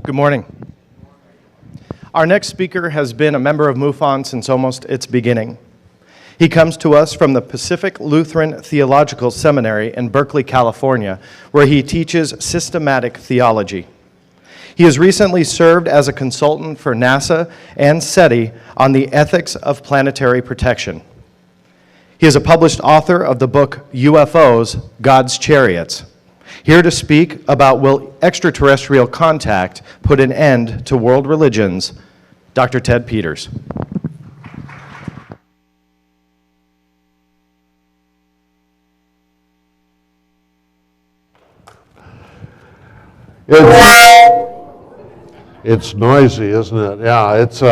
Good morning. Our next speaker has been a member of MUFON since almost its beginning. He comes to us from the Pacific Lutheran Theological Seminary in Berkeley, California, where he teaches systematic theology. He has recently served as a consultant for NASA and SETI on the ethics of planetary protection. He is a published author of the book UFOs, God's Chariots. Here to speak about will extraterrestrial contact put an end to world religions, Dr. Ted Peters. It's noisy, isn't it? Yeah, it's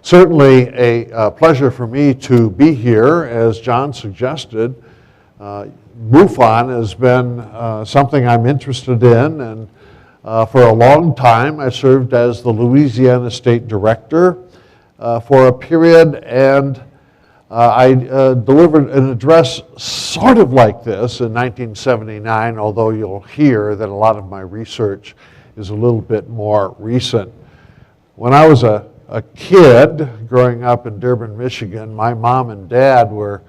certainly a pleasure for me to be here. As John suggested, MUFON has been something I'm interested in, and for a long time I served as the Louisiana State Director for a period, and I delivered an address sort of like this in 1979, although you'll hear that a lot of my research is a little bit more recent. When I was a kid growing up in Dearborn, Michigan, my mom and dad were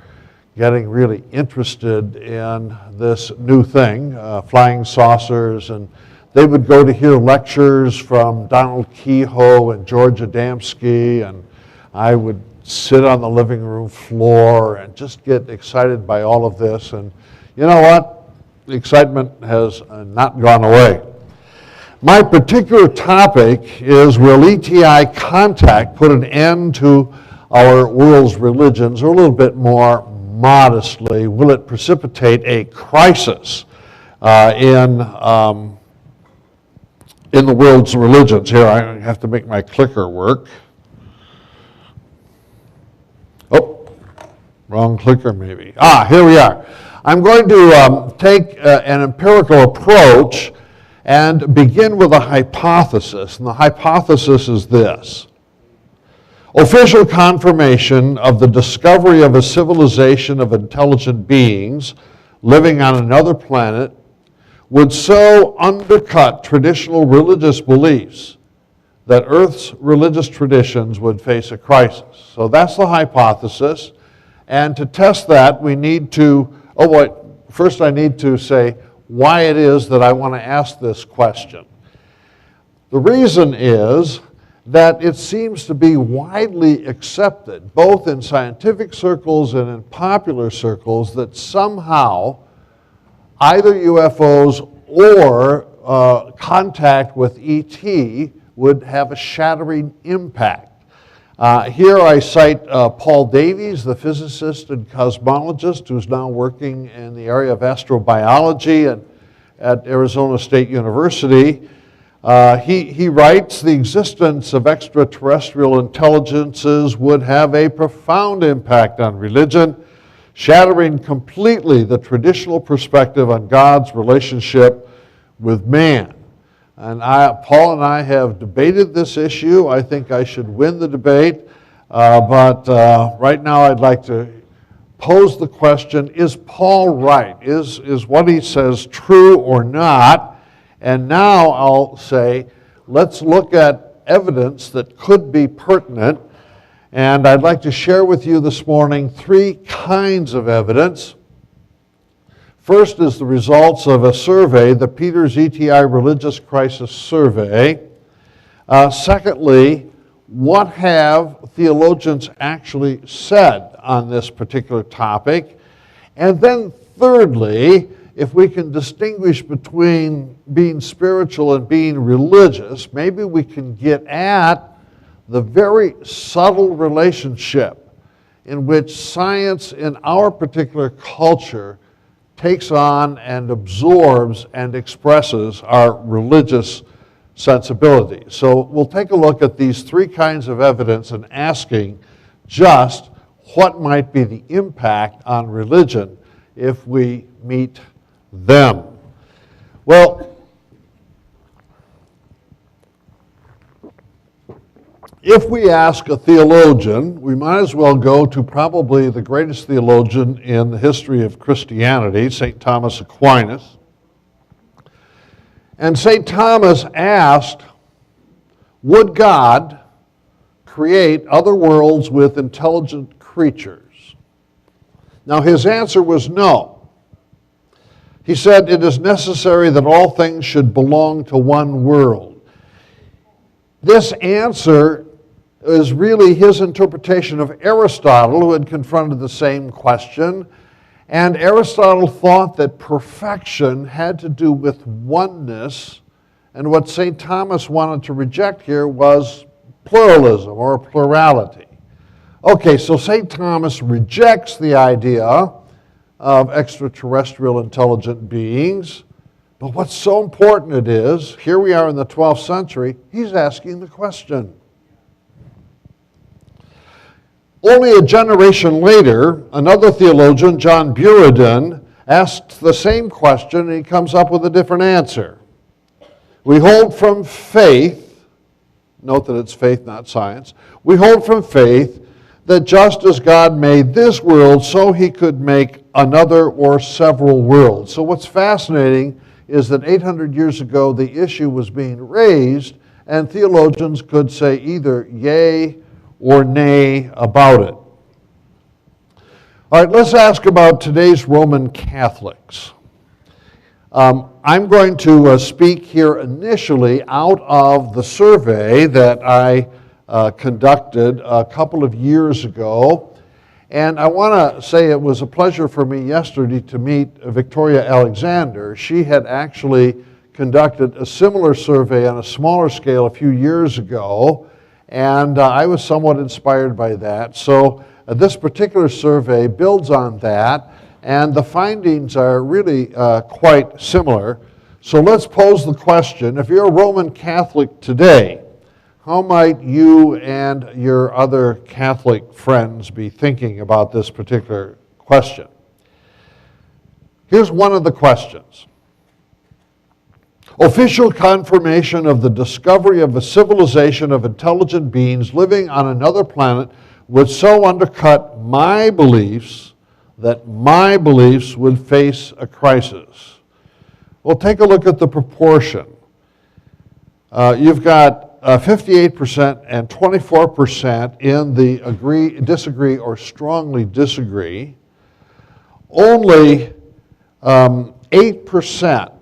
getting really interested in this new thing, flying saucers, and they would go to hear lectures from Donald Kehoe and George Adamski, and I would sit on the living room floor and just get excited by all of this. And you know what? The excitement has not gone away. My particular topic is, will ETI contact put an end to our world's religions, or a little bit more modestly, will it precipitate a crisis in the world's religions? Here, I have to make my clicker work. Oh, wrong clicker maybe. Here we are. I'm going to take an empirical approach and begin with a hypothesis. And the hypothesis is this: official confirmation of the discovery of a civilization of intelligent beings living on another planet would so undercut traditional religious beliefs that Earth's religious traditions would face a crisis. So that's the hypothesis. And to test that, we need to, first I need to say why it is that I want to ask this question. The reason is that it seems to be widely accepted, both in scientific circles and in popular circles, that somehow either UFOs or contact with ET would have a shattering impact. Here I cite Paul Davies, the physicist and cosmologist who's now working in the area of astrobiology at Arizona State University. He writes, the existence of extraterrestrial intelligences would have a profound impact on religion, shattering completely the traditional perspective on God's relationship with man. And Paul and I have debated this issue. I think I should win the debate, but right now I'd like to pose the question, is Paul right? Is what he says true or not? And now I'll say, let's look at evidence that could be pertinent. And I'd like to share with you this morning three kinds of evidence. First is the results of a survey, the Peters ETI Religious Crisis Survey. Secondly, what have theologians actually said on this particular topic? And then thirdly, if we can distinguish between being spiritual and being religious, maybe we can get at the very subtle relationship in which science in our particular culture takes on and absorbs and expresses our religious sensibilities. So we'll take a look at these three kinds of evidence and asking just what might be the impact on religion if we meet them. Well, if we ask a theologian, we might as well go to probably the greatest theologian in the history of Christianity, St. Thomas Aquinas. And St. Thomas asked, would God create other worlds with intelligent creatures? Now, his answer was no. He said it is necessary that all things should belong to one world. This answer is really his interpretation of Aristotle, who had confronted the same question. And Aristotle thought that perfection had to do with oneness, and what St. Thomas wanted to reject here was pluralism or plurality. Okay, so St. Thomas rejects the idea of extraterrestrial intelligent beings, but what's so important it is, here we are in the 12th century, he's asking the question. Only a generation later, another theologian, John Buridan, asked the same question, and he comes up with a different answer. We hold from faith, note that it's faith, not science, we hold from faith that just as God made this world, so he could make another or several worlds. So what's fascinating is that 800 years ago, the issue was being raised, and theologians could say either yay or nay about it. All right, let's ask about today's Roman Catholics. I'm going to speak here initially out of the survey that I conducted a couple of years ago. And I want to say it was a pleasure for me yesterday to meet Victoria Alexander. She had actually conducted a similar survey on a smaller scale a few years ago, and I was somewhat inspired by that. So this particular survey builds on that, and the findings are really quite similar. So let's pose the question, if you're a Roman Catholic today, how might you and your other Catholic friends be thinking about this particular question? Here's one of the questions. Official confirmation of the discovery of a civilization of intelligent beings living on another planet would so undercut my beliefs that my beliefs would face a crisis. Well, take a look at the proportion. You've got 58% and 24% in the agree, disagree, or strongly disagree. Only 8%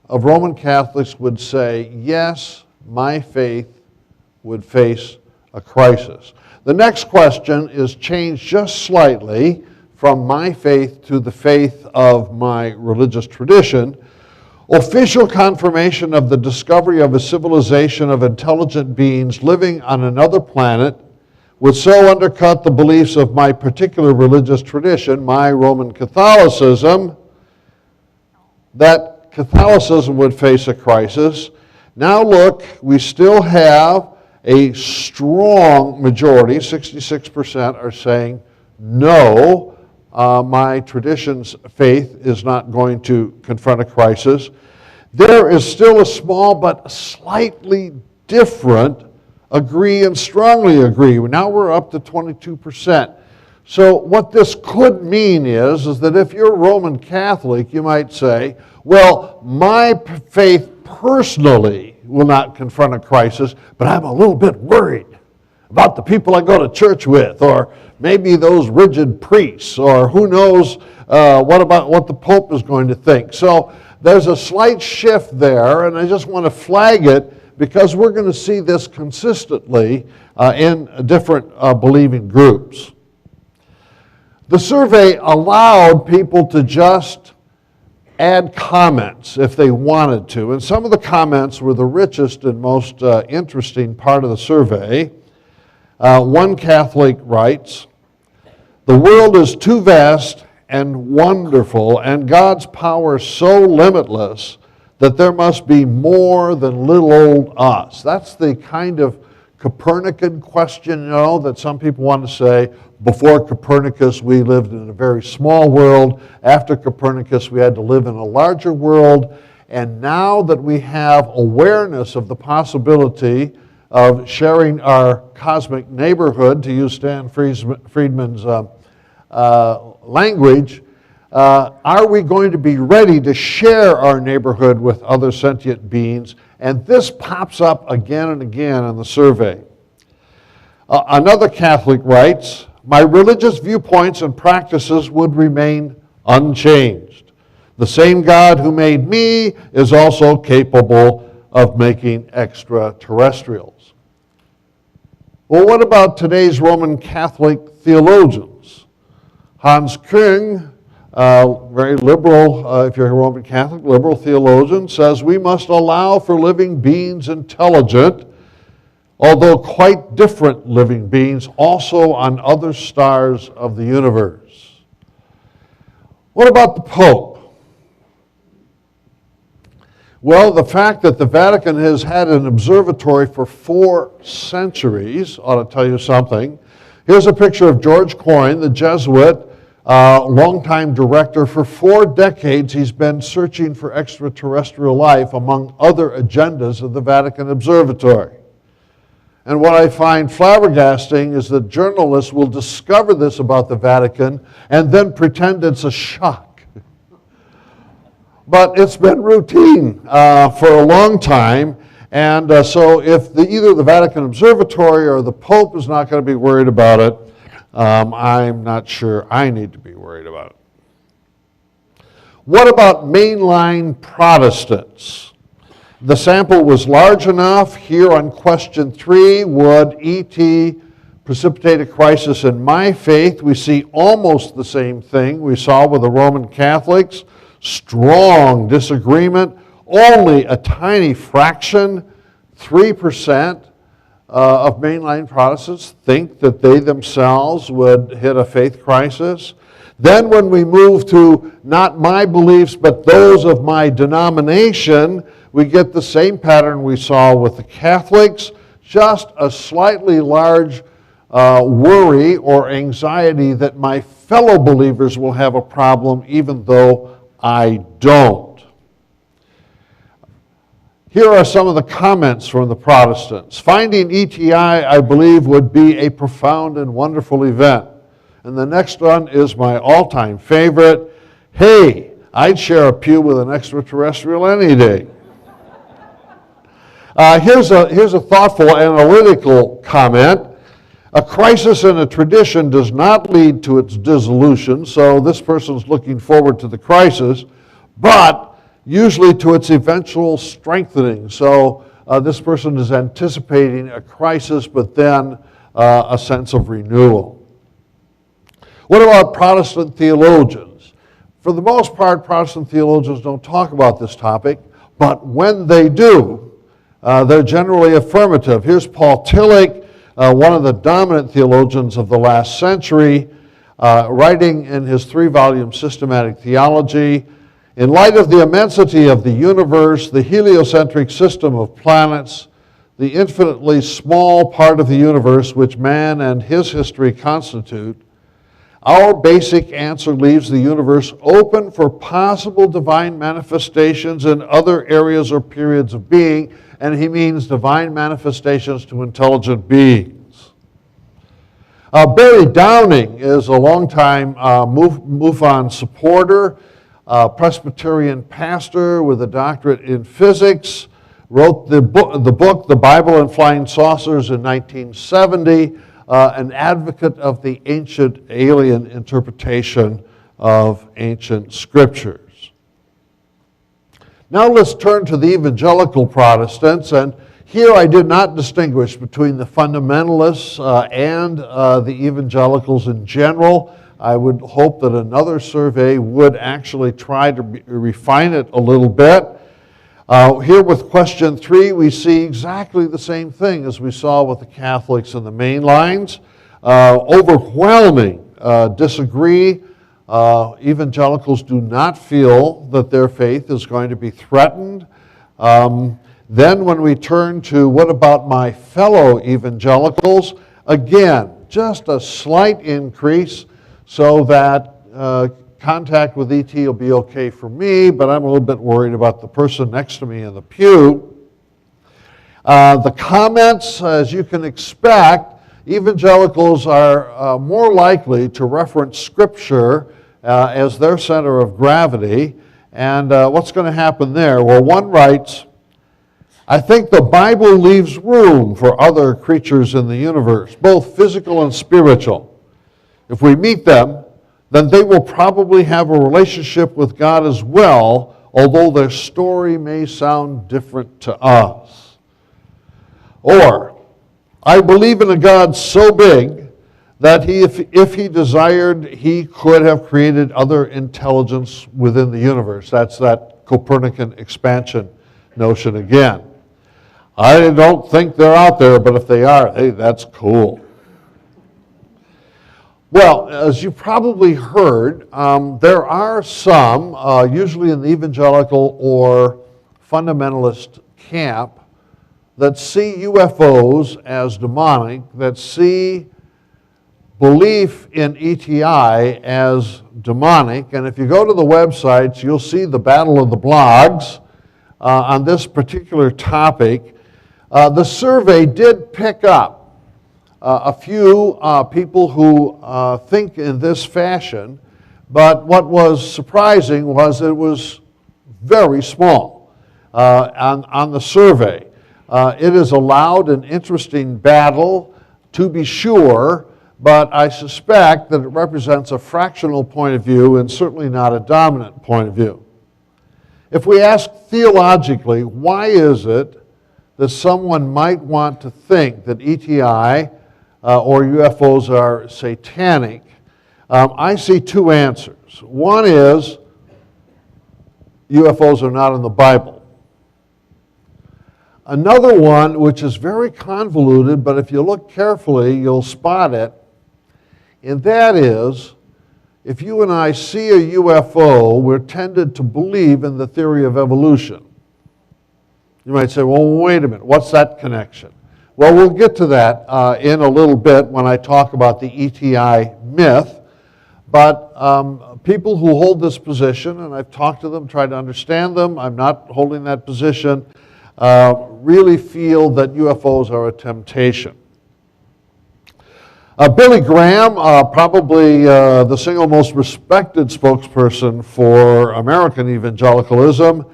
of Roman Catholics would say, yes, my faith would face a crisis. The next question is changed just slightly from my faith to the faith of my religious tradition. Official confirmation of the discovery of a civilization of intelligent beings living on another planet would so undercut the beliefs of my particular religious tradition, my Roman Catholicism, that Catholicism would face a crisis. Now look, we still have a strong majority, 66% are saying, no, my tradition's faith is not going to confront a crisis. There is still a small but slightly different agree and strongly agree. Now we're up to 22%. So what this could mean is that if you're Roman Catholic, you might say, well, my faith personally will not confront a crisis, but I'm a little bit worried about the people I go to church with, or maybe those rigid priests, or who knows what about what the Pope is going to think. So there's a slight shift there, and I just want to flag it because we're going to see this consistently in different believing groups. The survey allowed people to just add comments if they wanted to, and some of the comments were the richest and most interesting part of the survey. One Catholic writes, "The world is too vast and wonderful, and God's power so limitless that there must be more than little old us." That's the kind of Copernican question, that some people want to say, before Copernicus we lived in a very small world. After Copernicus we had to live in a larger world. And now that we have awareness of the possibility of sharing our cosmic neighborhood, to use Stan Friedman's language, Are we going to be ready to share our neighborhood with other sentient beings? And this pops up again and again in the survey. Another Catholic writes, my religious viewpoints and practices would remain unchanged. The same God who made me is also capable of making extraterrestrials. Well, what about today's Roman Catholic theologians? Hans Küng, very liberal, if you're a Roman Catholic, liberal theologian, says we must allow for living beings intelligent, although quite different living beings, also on other stars of the universe. What about the Pope? Well, the fact that the Vatican has had an observatory for 4 centuries ought to tell you something. Here's a picture of George Coyne, the Jesuit, longtime director. For 4 decades, he's been searching for extraterrestrial life among other agendas of the Vatican Observatory. And what I find flabbergasting is that journalists will discover this about the Vatican and then pretend it's a shock. But it's been routine for a long time, and so if either the Vatican Observatory or the Pope is not going to be worried about it, I'm not sure I need to be worried about it. What about mainline Protestants? The sample was large enough. Here on question 3, would ET precipitate a crisis in my faith? We see almost the same thing we saw with the Roman Catholics. Strong disagreement. Only a tiny fraction, 3%, of mainline Protestants think that they themselves would hit a faith crisis. Then when we move to not my beliefs but those of my denomination, we get the same pattern we saw with the Catholics, just a slightly large worry or anxiety that my fellow believers will have a problem even though I don't. Here are some of the comments from the Protestants. Finding ETI, I believe, would be a profound and wonderful event. And the next one is my all-time favorite. Hey, I'd share a pew with an extraterrestrial any day. Here's a thoughtful analytical comment. A crisis in a tradition does not lead to its dissolution, so this person's looking forward to the crisis, but usually to its eventual strengthening. So this person is anticipating a crisis, but then a sense of renewal. What about Protestant theologians? For the most part, Protestant theologians don't talk about this topic, but when they do, they're generally affirmative. Here's Paul Tillich, one of the dominant theologians of the last century, writing in his 3-volume Systematic Theology, in light of the immensity of the universe, the heliocentric system of planets, the infinitely small part of the universe which man and his history constitute, our basic answer leaves the universe open for possible divine manifestations in other areas or periods of being, and he means divine manifestations to intelligent beings. Barry Downing is a longtime MUFON supporter, Presbyterian pastor with a doctorate in physics, wrote the book, The Bible and Flying Saucers in 1970, an advocate of the ancient alien interpretation of ancient scriptures. Now let's turn to the evangelical Protestants, and here I did not distinguish between the fundamentalists and the evangelicals in general. I would hope that another survey would actually try to refine it a little bit. Here with question 3, we see exactly the same thing as we saw with the Catholics and the mainlines. Overwhelming disagree. Evangelicals do not feel that their faith is going to be threatened. Then when we turn to what about my fellow evangelicals, again, just a slight increase so that contact with ET will be okay for me, but I'm a little bit worried about the person next to me in the pew. The comments, as you can expect, evangelicals are more likely to reference Scripture as their center of gravity. And what's going to happen there? Well, one writes, I think the Bible leaves room for other creatures in the universe, both physical and spiritual. If we meet them, then they will probably have a relationship with God as well, although their story may sound different to us. Or, I believe in a God so big that if he desired, he could have created other intelligence within the universe. That's that Copernican expansion notion again. I don't think they're out there, but if they are, hey, that's cool. Well, as you probably heard, there are some, usually in the evangelical or fundamentalist camp, that see UFOs as demonic, that see belief in ETI as demonic. And if you go to the websites, you'll see the battle of the blogs on this particular topic. The survey did pick up a few people who think in this fashion, but what was surprising was it was very small on the survey. It is a loud and interesting battle, to be sure, but I suspect that it represents a fractional point of view and certainly not a dominant point of view. If we ask theologically, why is it that someone might want to think that ETI or UFOs are satanic, I see two answers. One is UFOs are not in the Bible. Another one, which is very convoluted, but if you look carefully, you'll spot it, and that is, if you and I see a UFO, we're tended to believe in the theory of evolution. You might say, well, wait a minute, what's that connection? Well, we'll get to that in a little bit when I talk about the ETI myth, but people who hold this position, and I've talked to them, tried to understand them, I'm not holding that position, really feel that UFOs are a temptation. Billy Graham, probably the single most respected spokesperson for American evangelicalism,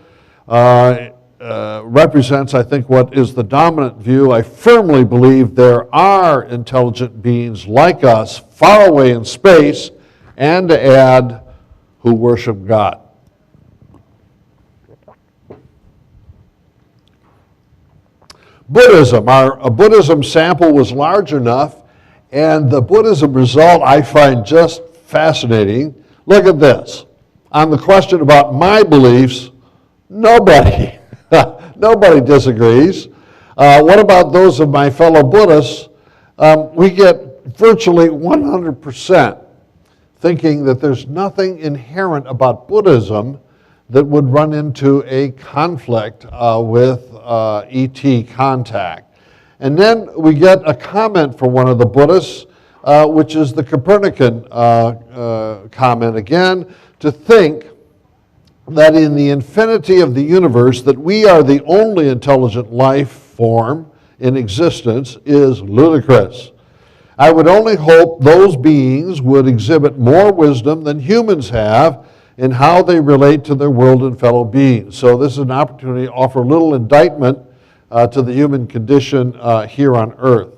represents, I think, what is the dominant view. I firmly believe there are intelligent beings like us, far away in space, and to add, who worship God. Buddhism. Our Buddhism sample was large enough, and the Buddhism result I find just fascinating. Look at this. On the question about my beliefs, nobody disagrees. What about those of my fellow Buddhists? We get virtually 100% thinking that there's nothing inherent about Buddhism that would run into a conflict with ET contact. And then we get a comment from one of the Buddhists, which is the Copernican comment again, to think that in the infinity of the universe that we are the only intelligent life form in existence is ludicrous. I would only hope those beings would exhibit more wisdom than humans have in how they relate to their world and fellow beings. So this is an opportunity to offer a little indictment to the human condition here on earth.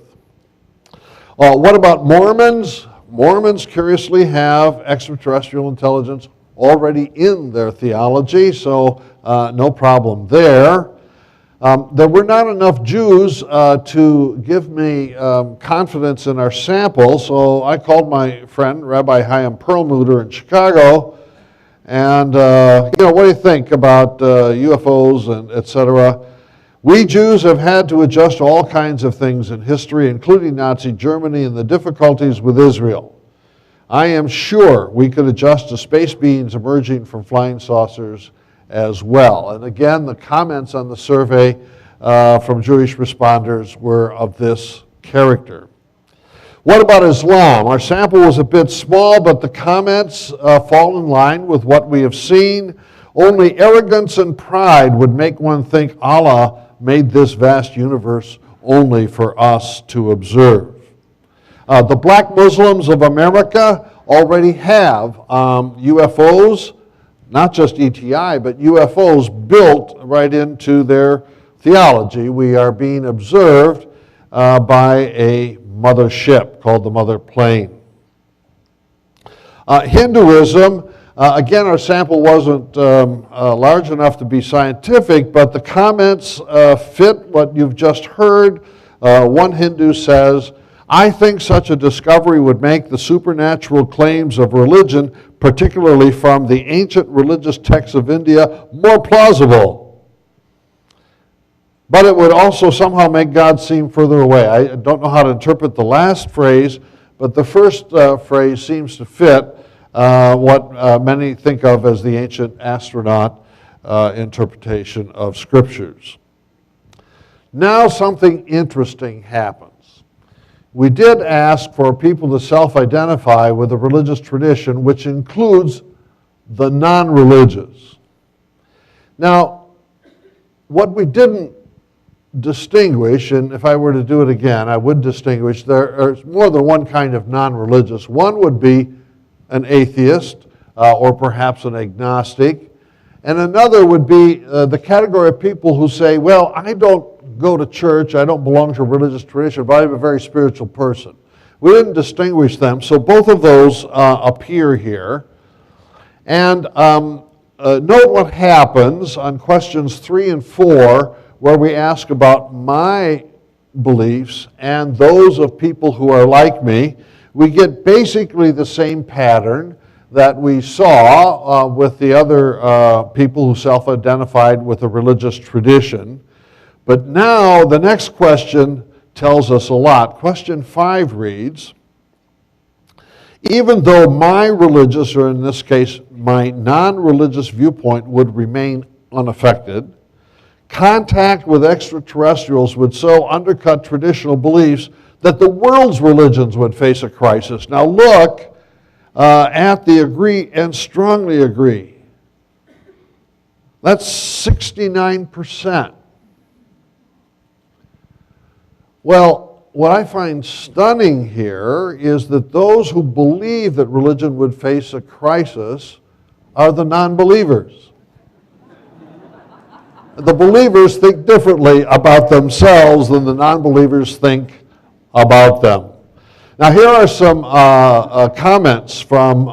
What about Mormons? Mormons curiously have extraterrestrial intelligence already in their theology, so no problem there. There were not enough Jews to give me confidence in our sample, so I called my friend, Rabbi Chaim Perlmutter in Chicago, and what do you think about UFOs and et cetera? We Jews have had to adjust to all kinds of things in history, including Nazi Germany and the difficulties with Israel. I am sure we could adjust to space beings emerging from flying saucers as well. And again, the comments on the survey from Jewish responders were of this character. What about Islam? Our sample was a bit small, but the comments fall in line with what we have seen. Only arrogance and pride would make one think Allah made this vast universe only for us to observe. The black Muslims of America already have UFOs, not just ETI, but UFOs built right into their theology. We are being observed by a mother ship called the Mother Plane. Hinduism, again, our sample wasn't large enough to be scientific, but the comments fit what you've just heard. One Hindu says, "I think such a discovery would make the supernatural claims of religion, particularly from the ancient religious texts of India, more plausible. But it would also somehow make God seem further away." I don't know how to interpret the last phrase, but the first phrase seems to fit what many think of as the ancient astronaut interpretation of scriptures. Now something interesting happens. We did ask for people to self-identify with a religious tradition, which includes the non-religious. Now, what we didn't distinguish, and if I were to do it again, I would distinguish, there's more than one kind of non-religious. One would be an atheist, or perhaps an agnostic, and another would be the category of people who say, well, I don't go to church, I don't belong to a religious tradition, but I'm a very spiritual person. We didn't distinguish them, so both of those appear here. And note what happens on questions 3 and 4, where we ask about my beliefs and those of people who are like me. We get basically the same pattern that we saw with the other people who self-identified with a religious tradition. But now the next question tells us a lot. Question 5 reads, "Even though my religious, or in this case my non-religious viewpoint would remain unaffected, contact with extraterrestrials would so undercut traditional beliefs that the world's religions would face a crisis." Now look at the agree and strongly agree. That's 69%. Well, what I find stunning here is that those who believe that religion would face a crisis are the non-believers. The believers think differently about themselves than the non-believers think about them. Now here are some comments from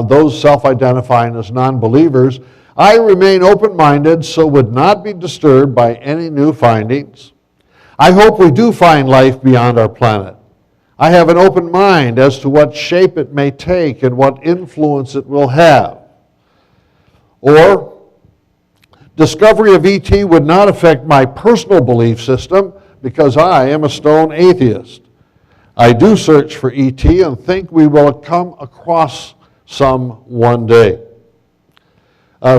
those self-identifying as non-believers. "I remain open-minded, so would not be disturbed by any new findings. I hope we do find life beyond our planet. I have an open mind as to what shape it may take and what influence it will have." Or, "Discovery of ET would not affect my personal belief system because I am a stone atheist. I do search for ET and think we will come across some one day."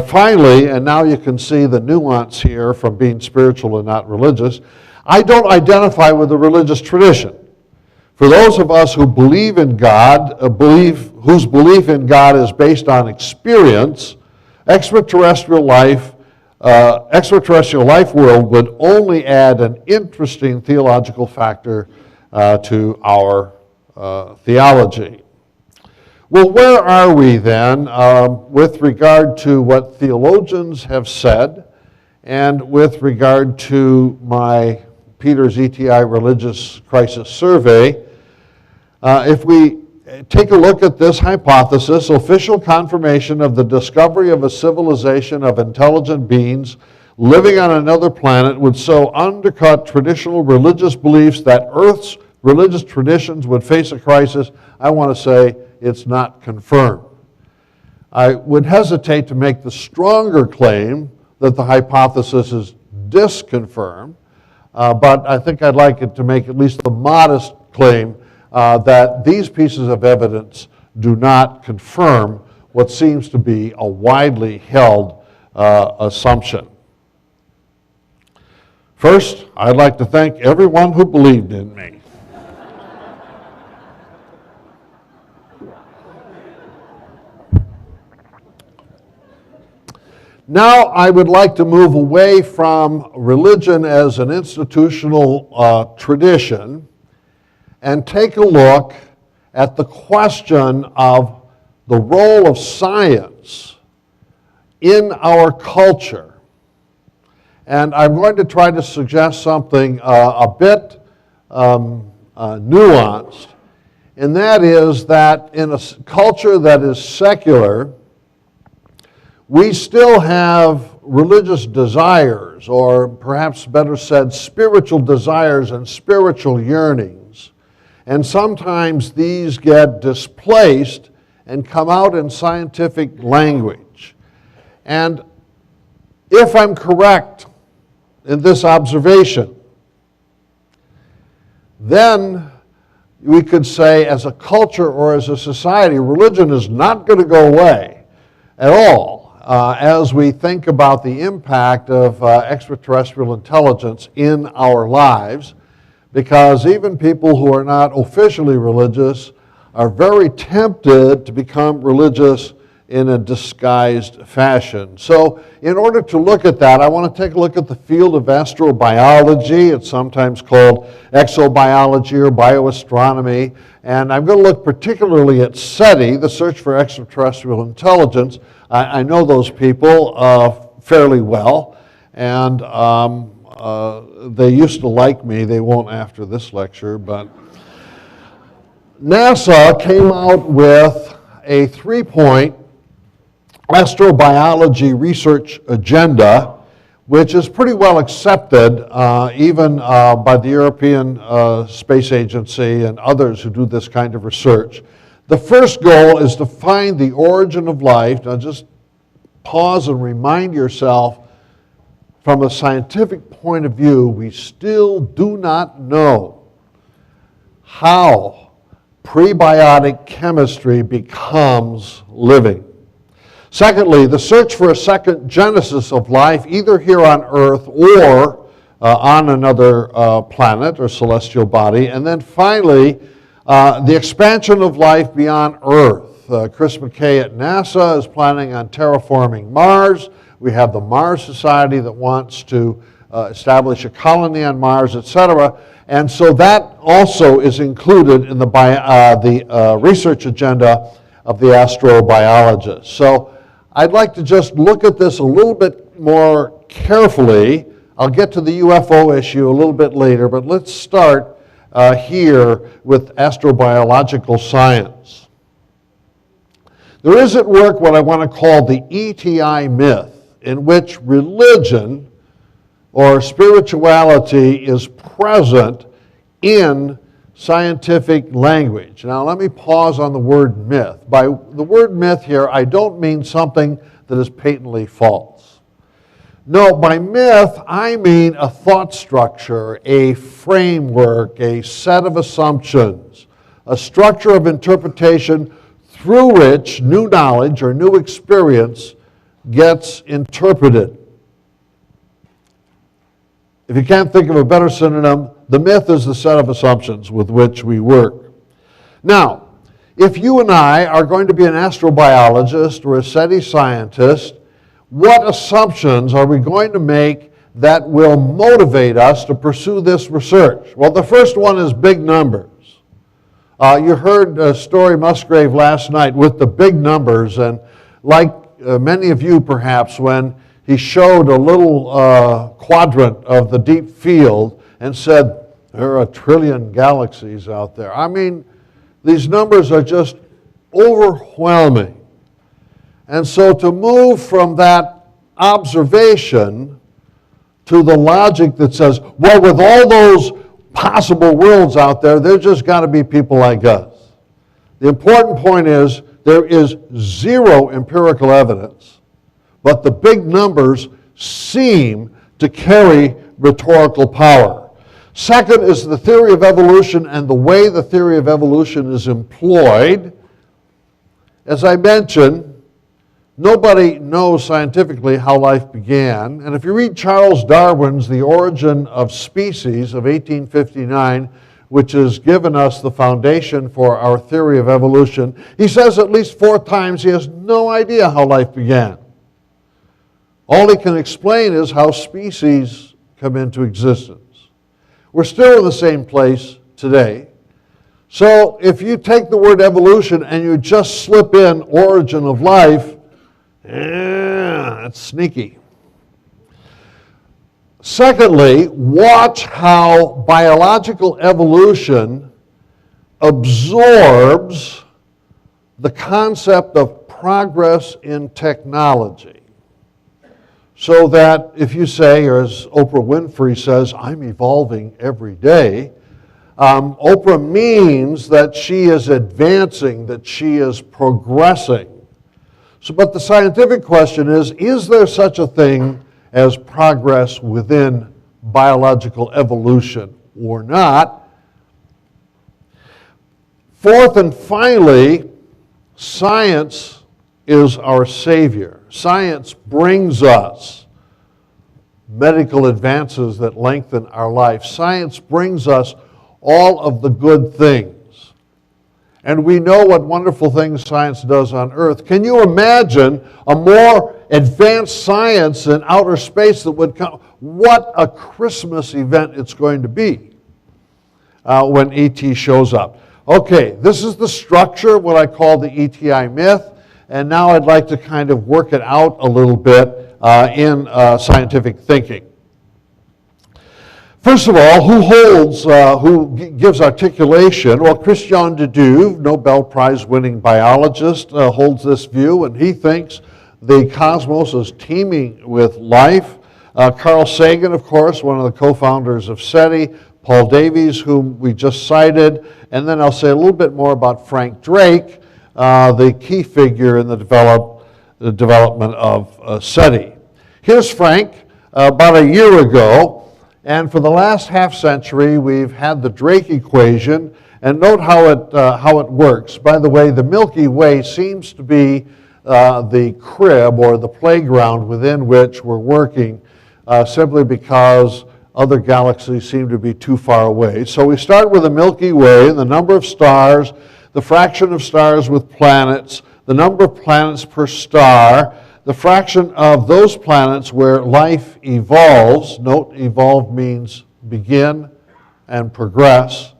Finally, and now you can see the nuance here from being spiritual and not religious, "I don't identify with a religious tradition. For those of us who believe in God, whose belief in God is based on experience, extraterrestrial life world would only add an interesting theological factor to our theology." Well, where are we then with regard to what theologians have said and with regard to my Peter's ETI Religious Crisis Survey? If we take a look at this hypothesis, official confirmation of the discovery of a civilization of intelligent beings living on another planet would so undercut traditional religious beliefs that Earth's religious traditions would face a crisis. I want to say it's not confirmed. I would hesitate to make the stronger claim that the hypothesis is disconfirmed, but I think I'd like it to make at least the modest claim that these pieces of evidence do not confirm what seems to be a widely held assumption. First, I'd like to thank everyone who believed in me. Now I would like to move away from religion as an institutional tradition and take a look at the question of the role of science in our culture. And I'm going to try to suggest something a bit nuanced, and that is that in a culture that is secular, we still have religious desires, or perhaps better said, spiritual desires and spiritual yearnings. And sometimes these get displaced and come out in scientific language. And if I'm correct in this observation, then we could say as a culture or as a society, religion is not going to go away at all as we think about the impact of extraterrestrial intelligence in our lives, because even people who are not officially religious are very tempted to become religious in a disguised fashion. So in order to look at that, I want to take a look at the field of astrobiology. It's sometimes called exobiology or bioastronomy. And I'm going to look particularly at SETI, the Search for Extraterrestrial Intelligence. I know those people fairly well, and they used to like me. They won't after this lecture, but NASA came out with a 3-point astrobiology research agenda, which is pretty well accepted even by the European Space Agency and others who do this kind of research. The first goal is to find the origin of life. Now just pause and remind yourself, from a scientific point of view, we still do not know how prebiotic chemistry becomes living. Secondly, the search for a second genesis of life, either here on Earth or on another planet or celestial body. And then finally, the expansion of life beyond Earth. Chris McKay at NASA is planning on terraforming Mars. We have the Mars Society that wants to establish a colony on Mars, etc. And so that also is included in the research agenda of the astrobiologists. So I'd like to just look at this a little bit more carefully. I'll get to the UFO issue a little bit later, but let's start here with astrobiological science. There is at work what I want to call the ETI myth, in which religion or spirituality is present in scientific language. Now let me pause on the word myth. By the word myth here, I don't mean something that is patently false. No, by myth, I mean a thought structure, a framework, a set of assumptions, a structure of interpretation through which new knowledge or new experience gets interpreted. If you can't think of a better synonym, the myth is the set of assumptions with which we work. Now, if you and I are going to be an astrobiologist or a SETI scientist, what assumptions are we going to make that will motivate us to pursue this research? Well, the first one is big numbers. You heard Story Musgrave last night with the big numbers, and like many of you perhaps, when he showed a little quadrant of the deep field and said, there are 1 trillion galaxies out there. I mean, these numbers are just overwhelming. And so to move from that observation to the logic that says, well, with all those possible worlds out there, there's just got to be people like us. The important point is there is zero empirical evidence, but the big numbers seem to carry rhetorical power. Second is the theory of evolution and the way the theory of evolution is employed. As I mentioned, nobody knows scientifically how life began. And if you read Charles Darwin's The Origin of Species of 1859, which has given us the foundation for our theory of evolution, he says at least 4 times he has no idea how life began. All he can explain is how species come into existence. We're still in the same place today. So if you take the word evolution and you just slip in origin of life, that's sneaky. Secondly, watch how biological evolution absorbs the concept of progress in technology. So that if you say, or as Oprah Winfrey says, I'm evolving every day, Oprah means that she is advancing, that she is progressing. So, but the scientific question is there such a thing as progress within biological evolution or not? Fourth and finally, science is our savior. Science brings us medical advances that lengthen our life. Science brings us all of the good things. And we know what wonderful things science does on Earth. Can you imagine a more advanced science in outer space that would come? What a Christmas event it's going to be when ET shows up. Okay, this is the structure, what I call the ETI myth. And now I'd like to kind of work it out a little bit in scientific thinking. First of all, who gives articulation? Well, Christian de Duve, Nobel Prize winning biologist, holds this view, and he thinks the cosmos is teeming with life. Carl Sagan, of course, one of the co-founders of SETI, Paul Davies, whom we just cited, and then I'll say a little bit more about Frank Drake, the key figure in the development of SETI. Here's Frank about a year ago, and for the last half century we've had the Drake equation, and note how it works. By the way, the Milky Way seems to be the crib or the playground within which we're working simply because other galaxies seem to be too far away. So we start with the Milky Way, the number of stars, the fraction of stars with planets, the number of planets per star, the fraction of those planets where life evolves. Note, evolve means begin and progress.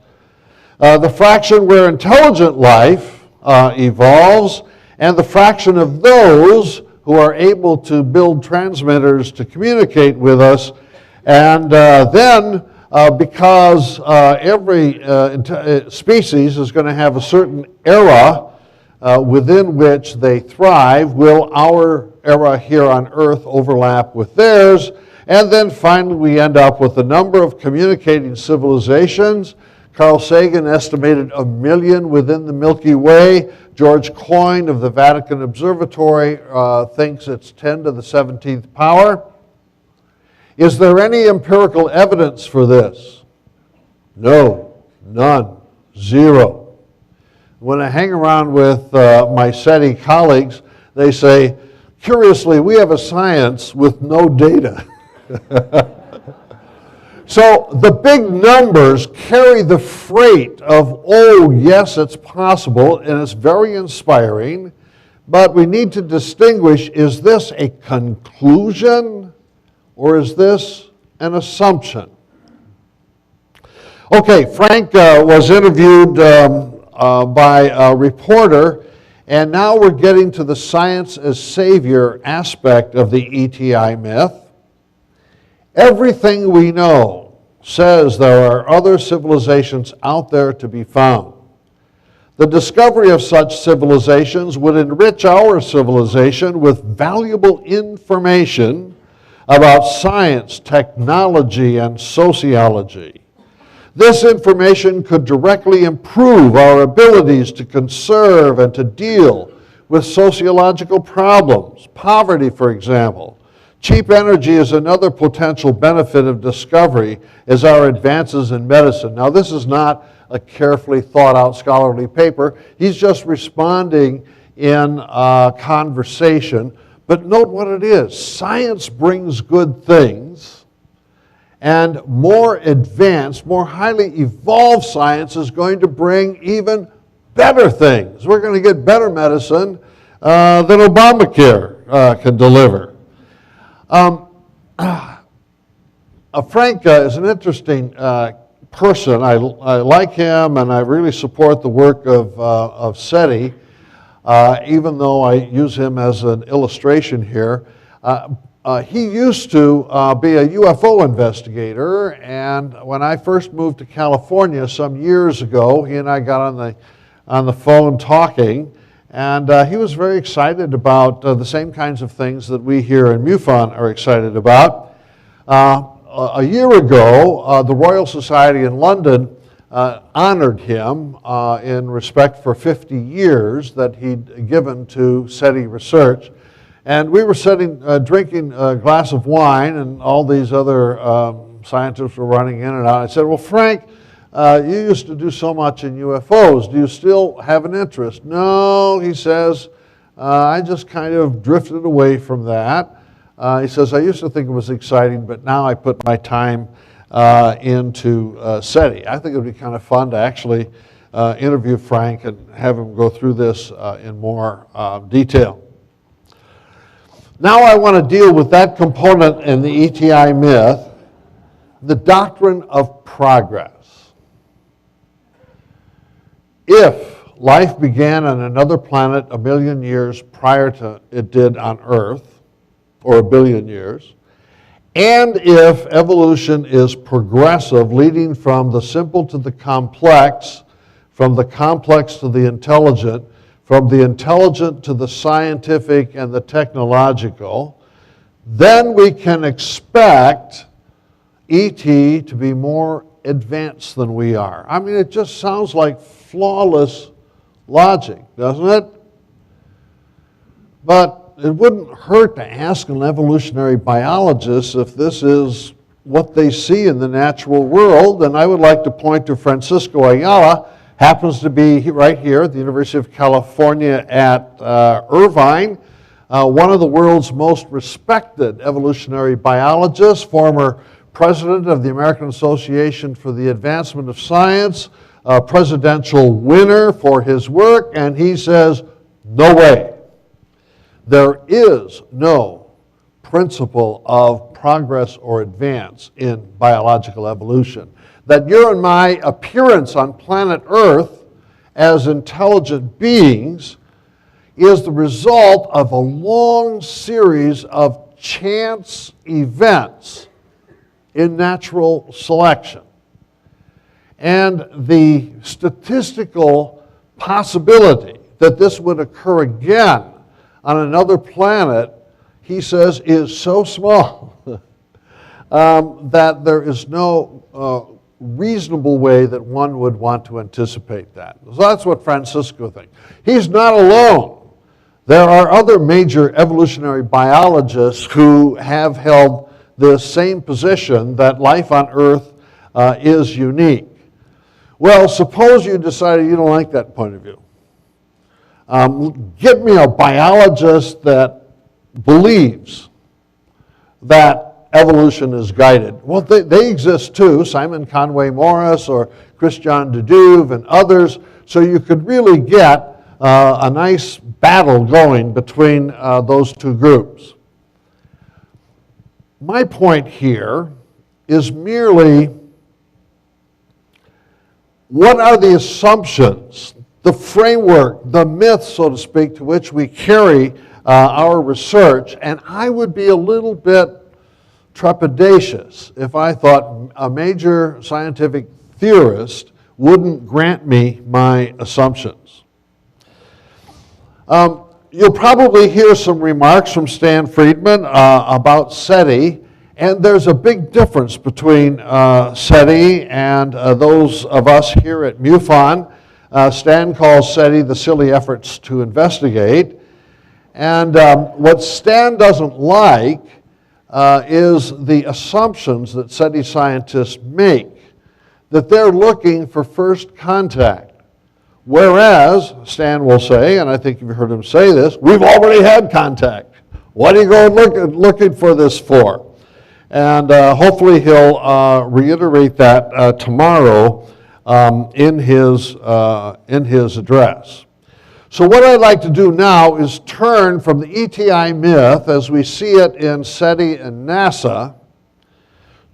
The fraction where intelligent life evolves, and the fraction of those who are able to build transmitters to communicate with us. And then, because every species is going to have a certain era within which they thrive, will our era here on Earth overlap with theirs? And then finally we end up with the number of communicating civilizations. Carl Sagan estimated 1 million within the Milky Way. George Coyne of the Vatican Observatory thinks it's 10 to the 17th power. Is there any empirical evidence for this? No, none, zero. When I hang around with my SETI colleagues, they say, curiously, we have a science with no data. So the big numbers carry the freight of, oh, yes, it's possible, and it's very inspiring, but we need to distinguish, is this a conclusion or is this an assumption? Okay, Frank was interviewed by a reporter, and now we're getting to the science as savior aspect of the ETI myth. Everything we know says there are other civilizations out there to be found. The discovery of such civilizations would enrich our civilization with valuable information about science, technology, and sociology. This information could directly improve our abilities to conserve and to deal with sociological problems, poverty, for example. Cheap energy is another potential benefit of discovery as our advances in medicine. Now, this is not a carefully thought out scholarly paper. He's just responding in conversation. But note what it is. Science brings good things, and more advanced, more highly evolved science is going to bring even better things. We're going to get better medicine than Obamacare can deliver. Frank is an interesting person. I like him, and I really support the work of SETI, even though I use him as an illustration here. He used to be a UFO investigator, and when I first moved to California some years ago, he and I got on the phone talking, and he was very excited about the same kinds of things that we here in MUFON are excited about. A year ago, the Royal Society in London honored him in respect for 50 years that he'd given to SETI research. And we were drinking a glass of wine, and all these other scientists were running in and out. I said, well, Frank, you used to do so much in UFOs. Do you still have an interest? No, he says, I just kind of drifted away from that. He says, I used to think it was exciting, but now I put my time into SETI. I think it would be kind of fun to actually interview Frank and have him go through this in more detail. Now I want to deal with that component in the ETI myth, the doctrine of progress. If life began on another planet a million years prior to it did on Earth, or a billion years, and if evolution is progressive, leading from the simple to the complex, from the complex to the intelligent, from the intelligent to the scientific and the technological, then we can expect ET to be more advanced than we are. I mean, it just sounds like flawless logic, doesn't it? But it wouldn't hurt to ask an evolutionary biologist if this is what they see in the natural world, and I would like to point to Francisco Ayala. Happens to be right here at the University of California at Irvine, one of the world's most respected evolutionary biologists, former president of the American Association for the Advancement of Science, a presidential winner for his work, and he says, no way. There is no principle of progress or advance in biological evolution. That your and my appearance on planet Earth as intelligent beings is the result of a long series of chance events in natural selection. And the statistical possibility that this would occur again on another planet, he says, is so small that there is no reasonable way that one would want to anticipate that. So that's what Francisco thinks. He's not alone. There are other major evolutionary biologists who have held this same position that life on Earth is unique. Well, suppose you decided you don't like that point of view. Get me a biologist that believes that evolution is guided. Well, they exist too, Simon Conway Morris or Christian de Duve and others, so you could really get a nice battle going between those two groups. My point here is merely, what are the assumptions, the framework, the myth, so to speak, to which we carry our research? And I would be a little bit trepidatious if I thought a major scientific theorist wouldn't grant me my assumptions. You'll probably hear some remarks from Stan Friedman about SETI, and there's a big difference between SETI and those of us here at MUFON. Stan calls SETI the silly efforts to investigate, and what Stan doesn't like is the assumptions that SETI scientists make, that they're looking for first contact. Whereas, Stan will say, and I think you've heard him say this, we've already had contact. What are you going looking for this for? And hopefully he'll reiterate that tomorrow in his address. So what I'd like to do now is turn from the ETI myth as we see it in SETI and NASA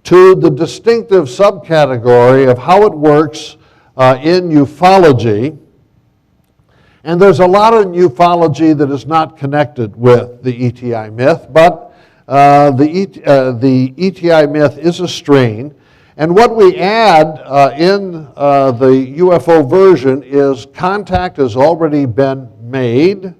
to the distinctive subcategory of how it works in ufology. And there's a lot of ufology that is not connected with the ETI myth, but the ETI myth is a strain. And what we add in the UFO version is contact has already been made,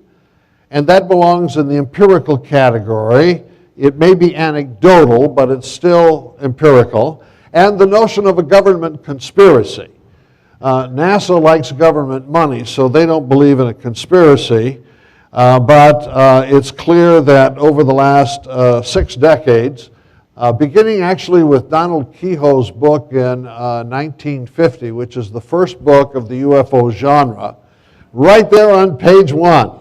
and that belongs in the empirical category. It may be anecdotal, but it's still empirical. And the notion of a government conspiracy. NASA likes government money, so they don't believe in a conspiracy. But it's clear that over the last 6 decades, beginning actually with Donald Kehoe's book in 1950, which is the first book of the UFO genre, right there on page 1,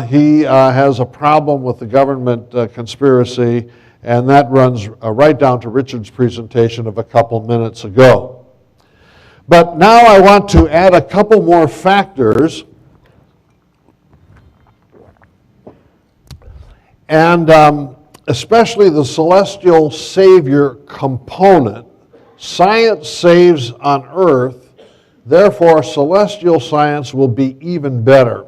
he has a problem with the government conspiracy, and that runs right down to Richard's presentation of a couple minutes ago. But now I want to add a couple more factors, and especially the celestial savior component. Science saves on earth, therefore celestial science will be even better.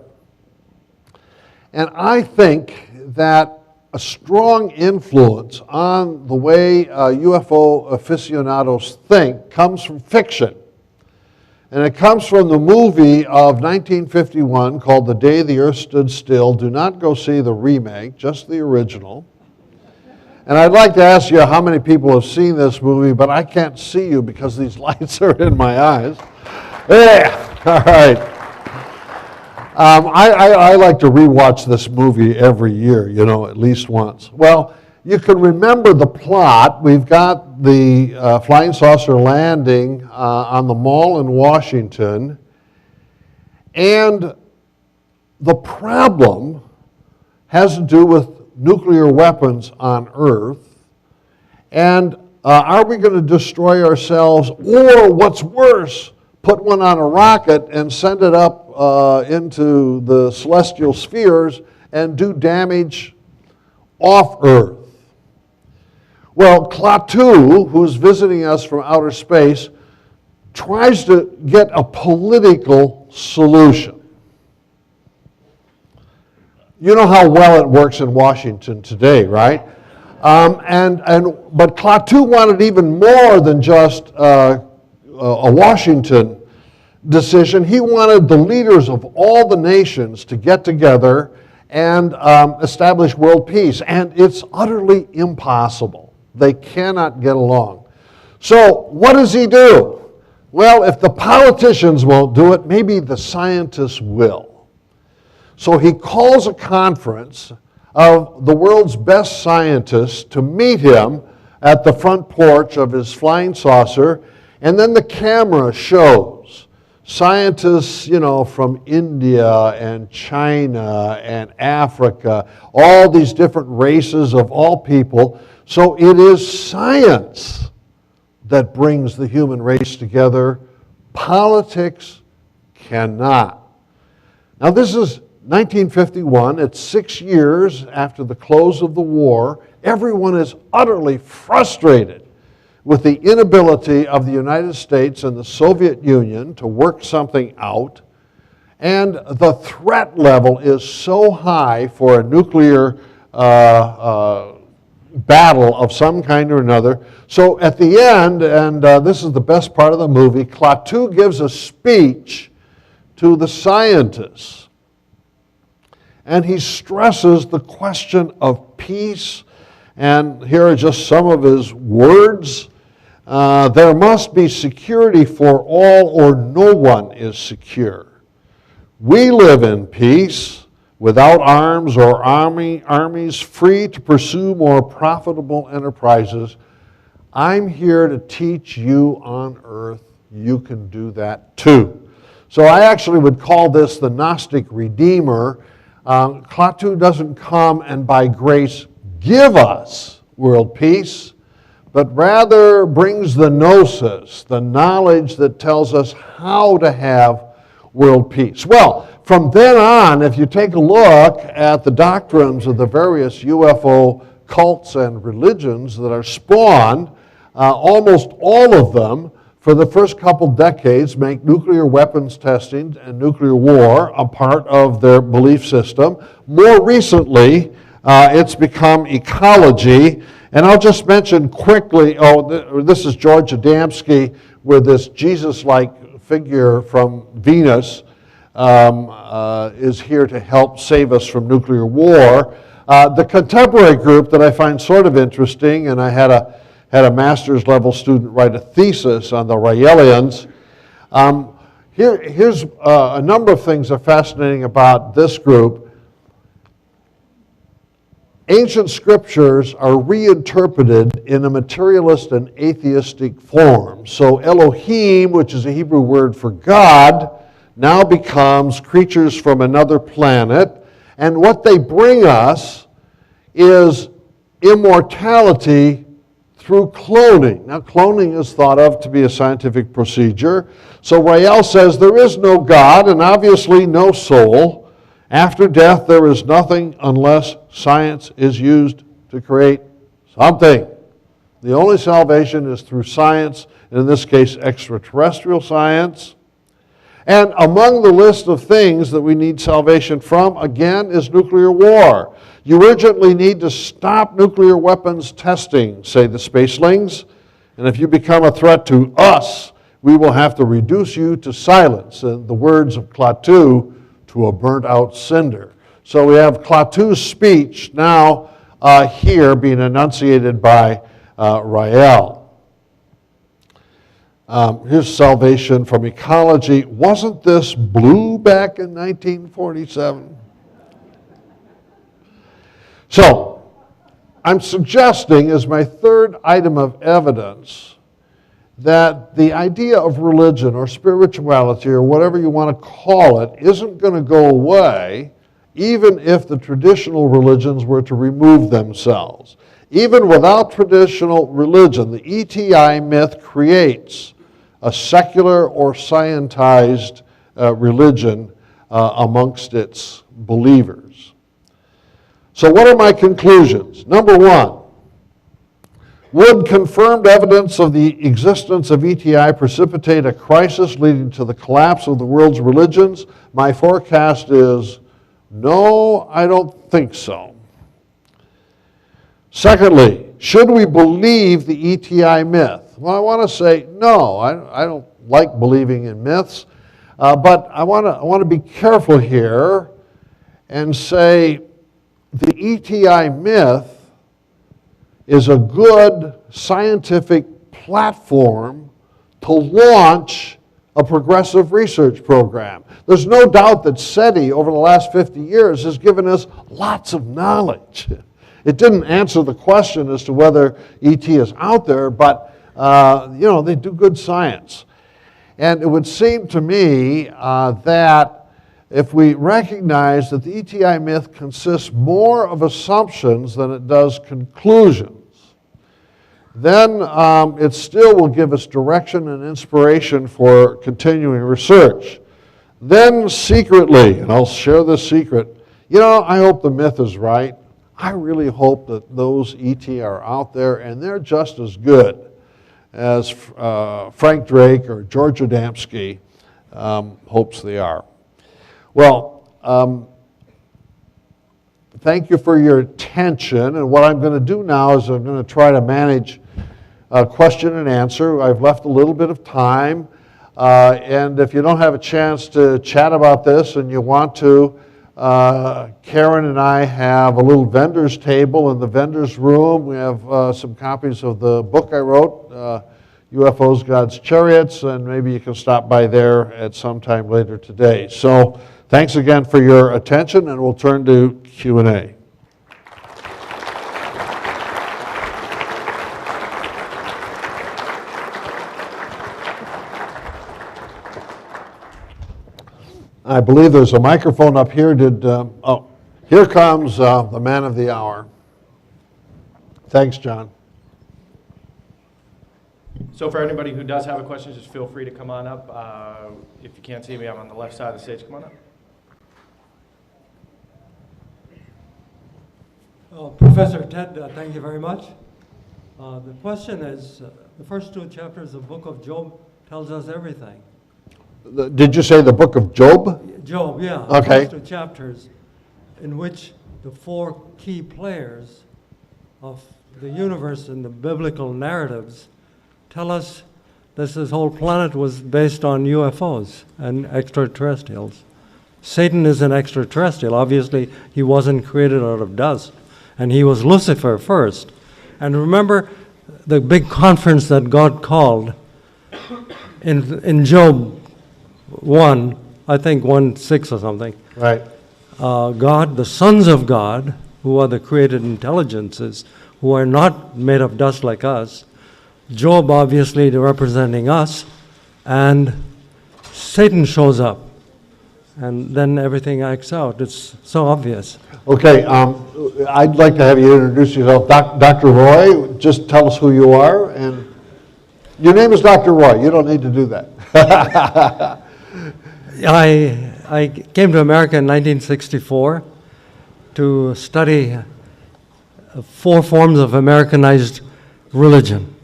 And I think that a strong influence on the way UFO aficionados think comes from fiction. And it comes from the movie of 1951 called The Day the Earth Stood Still. Do not go see the remake, just the original. And I'd like to ask you how many people have seen this movie, but I can't see you because these lights are in my eyes. Yeah, all right. I like to rewatch this movie every year, at least once. Well, you can remember the plot. We've got the flying saucer landing on the mall in Washington, and the problem has to do with nuclear weapons on Earth, and are we going to destroy ourselves, or what's worse, put one on a rocket and send it up into the celestial spheres and do damage off Earth? Well, Klaatu, who's visiting us from outer space, tries to get a political solution. You know how well it works in Washington today, right? But Klaatu wanted even more than just a Washington decision. He wanted the leaders of all the nations to get together and establish world peace, and it's utterly impossible. They cannot get along. So what does he do? Well, if the politicians won't do it, maybe the scientists will. So he calls a conference of the world's best scientists to meet him at the front porch of his flying saucer, and then the camera shows scientists, from India and China and Africa, all these different races of all people. So it is science that brings the human race together. Politics cannot. Now this is 1951. It's 6 years after the close of the war. Everyone is utterly frustrated with the inability of the United States and the Soviet Union to work something out. And the threat level is so high for a nuclear battle of some kind or another. So at the end, and this is the best part of the movie, Klaatu gives a speech to the scientists. And he stresses the question of peace. And here are just some of his words. There must be security for all, or no one is secure. We live in peace, without arms or armies, free to pursue more profitable enterprises. I'm here to teach you on earth you can do that too. So I actually would call this the Gnostic Redeemer. Klaatu doesn't come and by grace give us world peace, but rather brings the gnosis, the knowledge that tells us how to have world peace. Well, from then on, if you take a look at the doctrines of the various UFO cults and religions that are spawned, almost all of them, for the first couple decades, make nuclear weapons testing and nuclear war a part of their belief system. More recently, it's become ecology. And I'll just mention quickly, this is George Adamski with this Jesus-like figure from Venus, is here to help save us from nuclear war. The contemporary group that I find sort of interesting, and I had a master's level student write a thesis on the Raelians. Here's a number of things that are fascinating about this group. Ancient scriptures are reinterpreted in a materialist and atheistic form. So Elohim, which is a Hebrew word for God, now becomes creatures from another planet. And what they bring us is immortality through cloning. Now, cloning is thought of to be a scientific procedure. So Rael says there is no God and obviously no soul. After death, there is nothing unless science is used to create something. The only salvation is through science, and in this case, extraterrestrial science. And among the list of things that we need salvation from, again, is nuclear war. You urgently need to stop nuclear weapons testing, say the spacelings, and if you become a threat to us, we will have to reduce you to silence. In the words of Klaatu, to a burnt-out cinder. So we have Klaatu's speech now here being enunciated by Rael. Here's salvation from ecology. Wasn't this blue back in 1947? So, I'm suggesting as my third item of evidence that the idea of religion or spirituality or whatever you want to call it isn't going to go away even if the traditional religions were to remove themselves. Even without traditional religion, the ETI myth creates a secular or scientized religion amongst its believers. So what are my conclusions? Number one, would confirmed evidence of the existence of ETI precipitate a crisis leading to the collapse of the world's religions? My forecast is no, I don't think so. Secondly, should we believe the ETI myth? Well, I want to say no, I don't like believing in myths, but I want to be careful here and say the ETI myth is a good scientific platform to launch a progressive research program. There's no doubt that SETI over the last 50 years has given us lots of knowledge. It didn't answer the question as to whether ET is out there, but they do good science. And it would seem to me that if we recognize that the ETI myth consists more of assumptions than it does conclusions, then it still will give us direction and inspiration for continuing research. Then secretly, and I'll share this secret, I hope the myth is right. I really hope that those ET are out there and they're just as good as Frank Drake or George Adamski hopes they are. Well, thank you for your attention, and what I'm going to do now is I'm going to try to manage question and answer. I've left a little bit of time, and if you don't have a chance to chat about this and you want to, Karen and I have a little vendor's table in the vendor's room. We have some copies of the book I wrote, UFOs, God's Chariots, and maybe you can stop by there at some time later today. So thanks again for your attention, and we'll turn to Q&A. I believe there's a microphone up here. Here comes the man of the hour. Thanks, John. So for anybody who does have a question, just feel free to come on up. If you can't see me, I'm on the left side of the stage. Come on up. Professor Ted, thank you very much. The question is, the first two chapters of the book of Job tells us everything. Did you say the book of Job? Job, yeah. Okay. The first two chapters in which the four key players of the universe in the biblical narratives tell us this whole planet was based on UFOs and extraterrestrials. Satan is an extraterrestrial. Obviously, he wasn't created out of dust. And he was Lucifer first. And remember the big conference that God called in Job 1, I think 1:6 or something. Right. God, the sons of God, who are the created intelligences, who are not made of dust like us, Job obviously representing us, and Satan shows up. And then everything acts out. It's so obvious. Okay, I'd like to have you introduce yourself. Dr. Roy, just tell us who you are. And your name is Dr. Roy. You don't need to do that. I came to America in 1964 to study 4 forms of Americanized religion.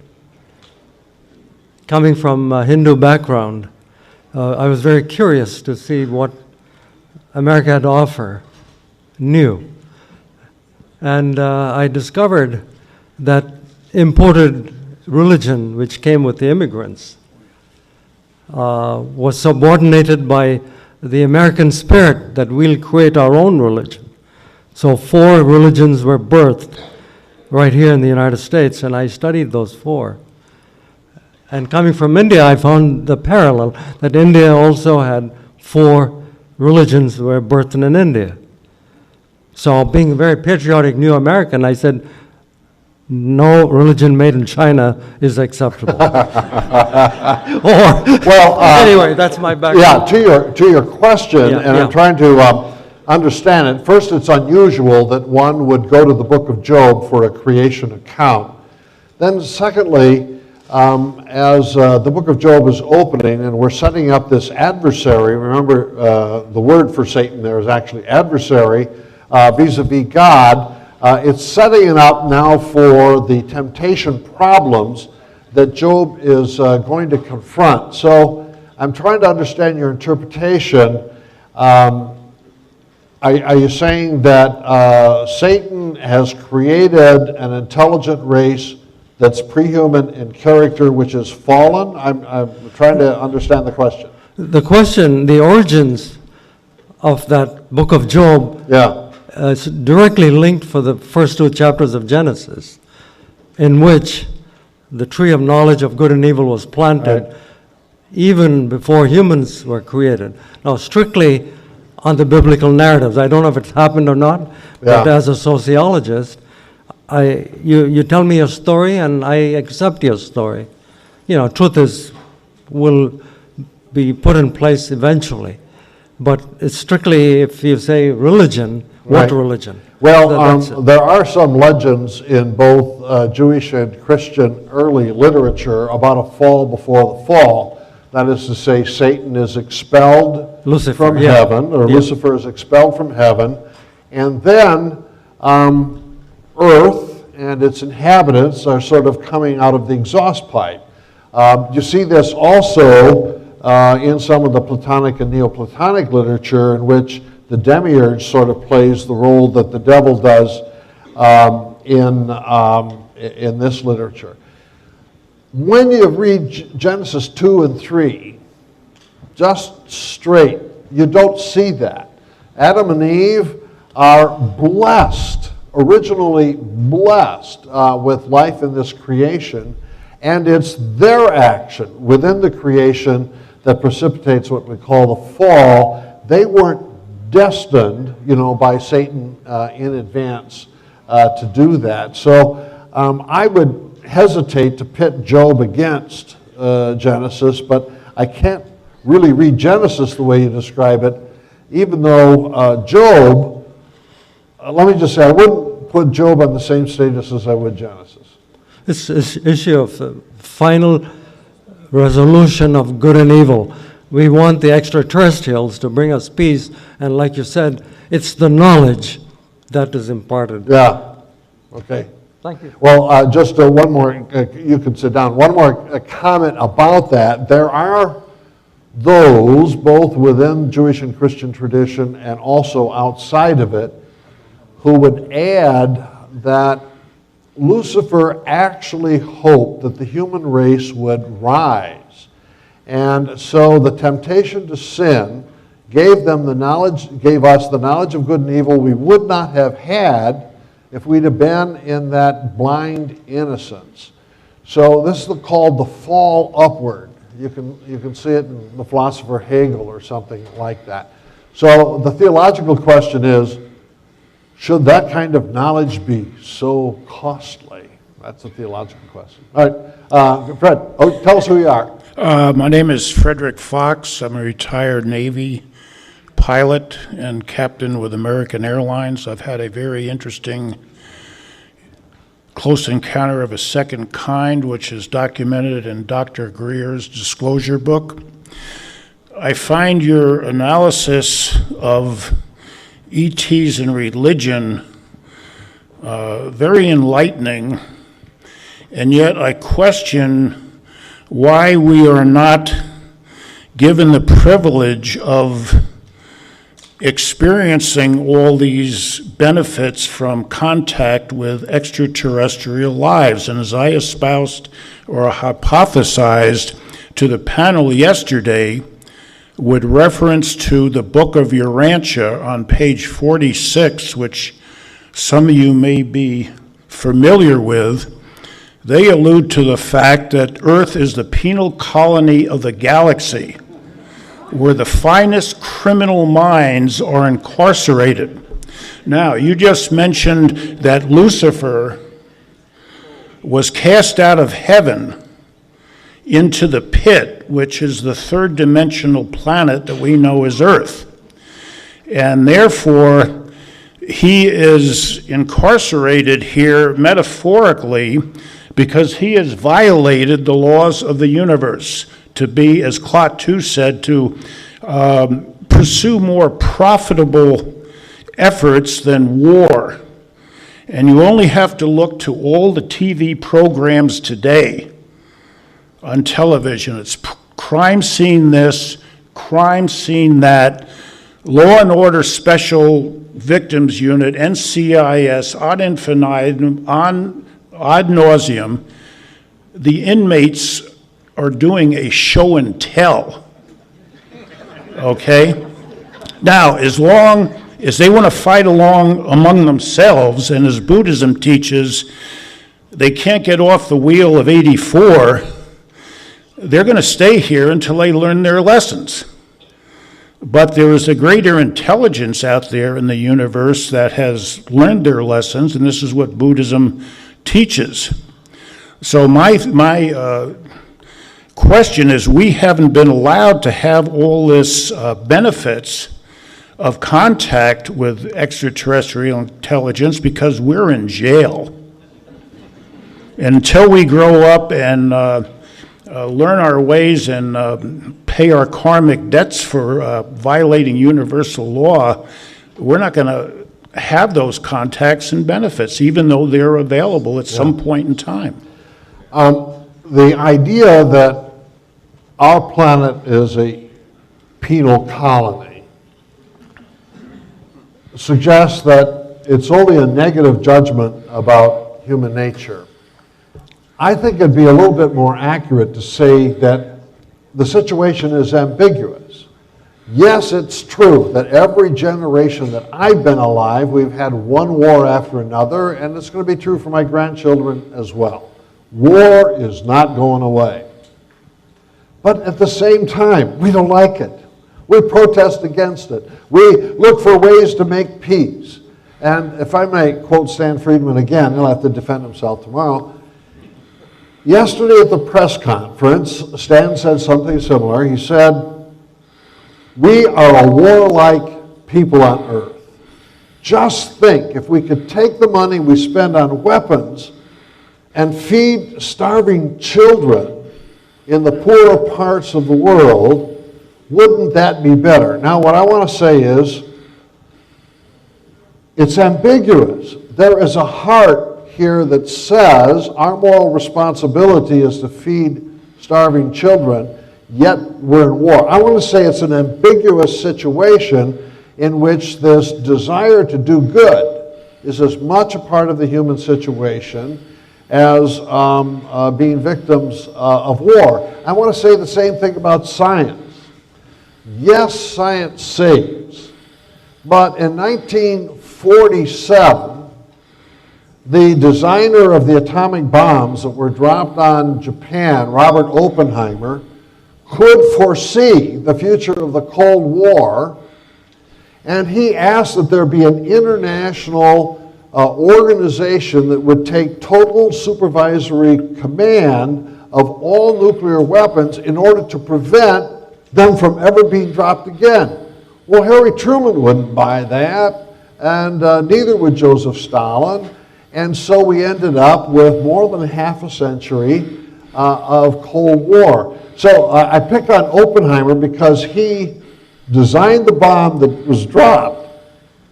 Coming from a Hindu background, I was very curious to see what America had to offer new. And I discovered that imported religion, which came with the immigrants, was subordinated by the American spirit that we'll create our own religion. So 4 religions were birthed right here in the United States, and I studied those 4. And coming from India, I found the parallel that India also had 4 religions that were birthed in India. So being a very patriotic new American, I said, no religion made in China is acceptable. Anyway, that's my background. Yeah, to your question, I'm trying to understand it. First, it's unusual that one would go to the book of Job for a creation account. Then secondly, as the book of Job is opening and we're setting up this adversary, remember the word for Satan there is actually adversary, vis-a-vis God, it's setting it up now for the temptation problems that Job is going to confront. So I'm trying to understand your interpretation. Are you saying that Satan has created an intelligent race that's pre-human in character, which is fallen? I'm trying to understand the question. The question, the origins of that book of Job, is directly linked for the first 2 chapters of Genesis, in which the tree of knowledge of good and evil was planted even before humans were created. Now, strictly on the biblical narratives, I don't know if it's happened or not, but as a sociologist, you tell me a story and I accept your story. You know, truth will be put in place eventually. But it's strictly, if you say religion, what religion? Well, there are some legends in both Jewish and Christian early literature about a fall before the fall. That is to say, Satan is expelled from heaven, or Lucifer is expelled from heaven, and then Earth and its inhabitants are sort of coming out of the exhaust pipe. You see this also in some of the Platonic and Neoplatonic literature, in which the demiurge sort of plays the role that the devil does in this literature. When you read Genesis 2 and 3, just straight, you don't see that. Adam and Eve are blessed, originally blessed with life in this creation, and it's their action within the creation that precipitates what we call the fall. They weren't destined, by Satan in advance to do that. So I would hesitate to pit Job against Genesis, but I can't really read Genesis the way you describe it, even though Job, let me just say, I wouldn't put Job on the same status as I would Genesis. It's this issue of final resolution of good and evil. We want the extraterrestrials to bring us peace, and like you said, it's the knowledge that is imparted. Yeah. Okay. Thank you. Well, just one more, you can sit down. One more comment about that. There are those, both within Jewish and Christian tradition and also outside of it, who would add that Lucifer actually hoped that the human race would rise. And so the temptation to sin gave us the knowledge of good and evil we would not have had if we'd have been in that blind innocence. So this is called the fall upward. You can see it in the philosopher Hegel or something like that. So the theological question is, should that kind of knowledge be so costly? That's a theological question. All right, Fred, tell us who you are. My name is Frederick Fox. I'm a retired Navy pilot and captain with American Airlines. I've had a very interesting close encounter of a second kind, which is documented in Dr. Greer's disclosure book. I find your analysis of ETs and religion very enlightening, and yet I question why we are not given the privilege of experiencing all these benefits from contact with extraterrestrial lives. And as I espoused or hypothesized to the panel yesterday, with reference to the Book of Urantia on page 46, which some of you may be familiar with, they allude to the fact that Earth is the penal colony of the galaxy, where the finest criminal minds are incarcerated. Now, you just mentioned that Lucifer was cast out of heaven into the pit, which is the third dimensional planet that we know as Earth. And therefore, he is incarcerated here metaphorically because he has violated the laws of the universe to be, as Klaatu said, to pursue more profitable efforts than war. And you only have to look to all the TV programs today on television. It's crime scene this, crime scene that, Law and Order Special Victims Unit, NCIS, ad infinitum, ad nauseum. The inmates are doing a show and tell, okay? Now, as long as they want to fight along among themselves, and as Buddhism teaches, they can't get off the wheel of 84, they're going to stay here until they learn their lessons. But there is a greater intelligence out there in the universe that has learned their lessons, and this is what Buddhism teaches. So my question is, we haven't been allowed to have all this benefits of contact with extraterrestrial intelligence because we're in jail. And until we grow up and learn our ways and pay our karmic debts for violating universal law, we're not going to have those contacts and benefits, even though they're available at some point in time. The idea that our planet is a penal colony suggests that it's only a negative judgment about human nature. I think it'd be a little bit more accurate to say that the situation is ambiguous. Yes, it's true that every generation that I've been alive, we've had one war after another, and it's going to be true for my grandchildren as well. War is not going away. But at the same time, we don't like it. We protest against it. We look for ways to make peace. And if I may quote Stan Friedman again, he'll have to defend himself tomorrow. Yesterday at the press conference, Stan said something similar. He said, "We are a warlike people on earth. Just think, if we could take the money we spend on weapons and feed starving children in the poorer parts of the world, wouldn't that be better?" Now, what I want to say is, it's ambiguous. There is a heart here that says our moral responsibility is to feed starving children, yet we're in war. I want to say it's an ambiguous situation in which this desire to do good is as much a part of the human situation as being victims of war. I want to say the same thing about science. Yes, science saves, but in 1947, the designer of the atomic bombs that were dropped on Japan, Robert Oppenheimer, could foresee the future of the Cold War, and he asked that there be an international organization that would take total supervisory command of all nuclear weapons in order to prevent them from ever being dropped again. Well, Harry Truman wouldn't buy that, and neither would Joseph Stalin, and so we ended up with more than half a century of Cold War. So I picked on Oppenheimer because he designed the bomb that was dropped,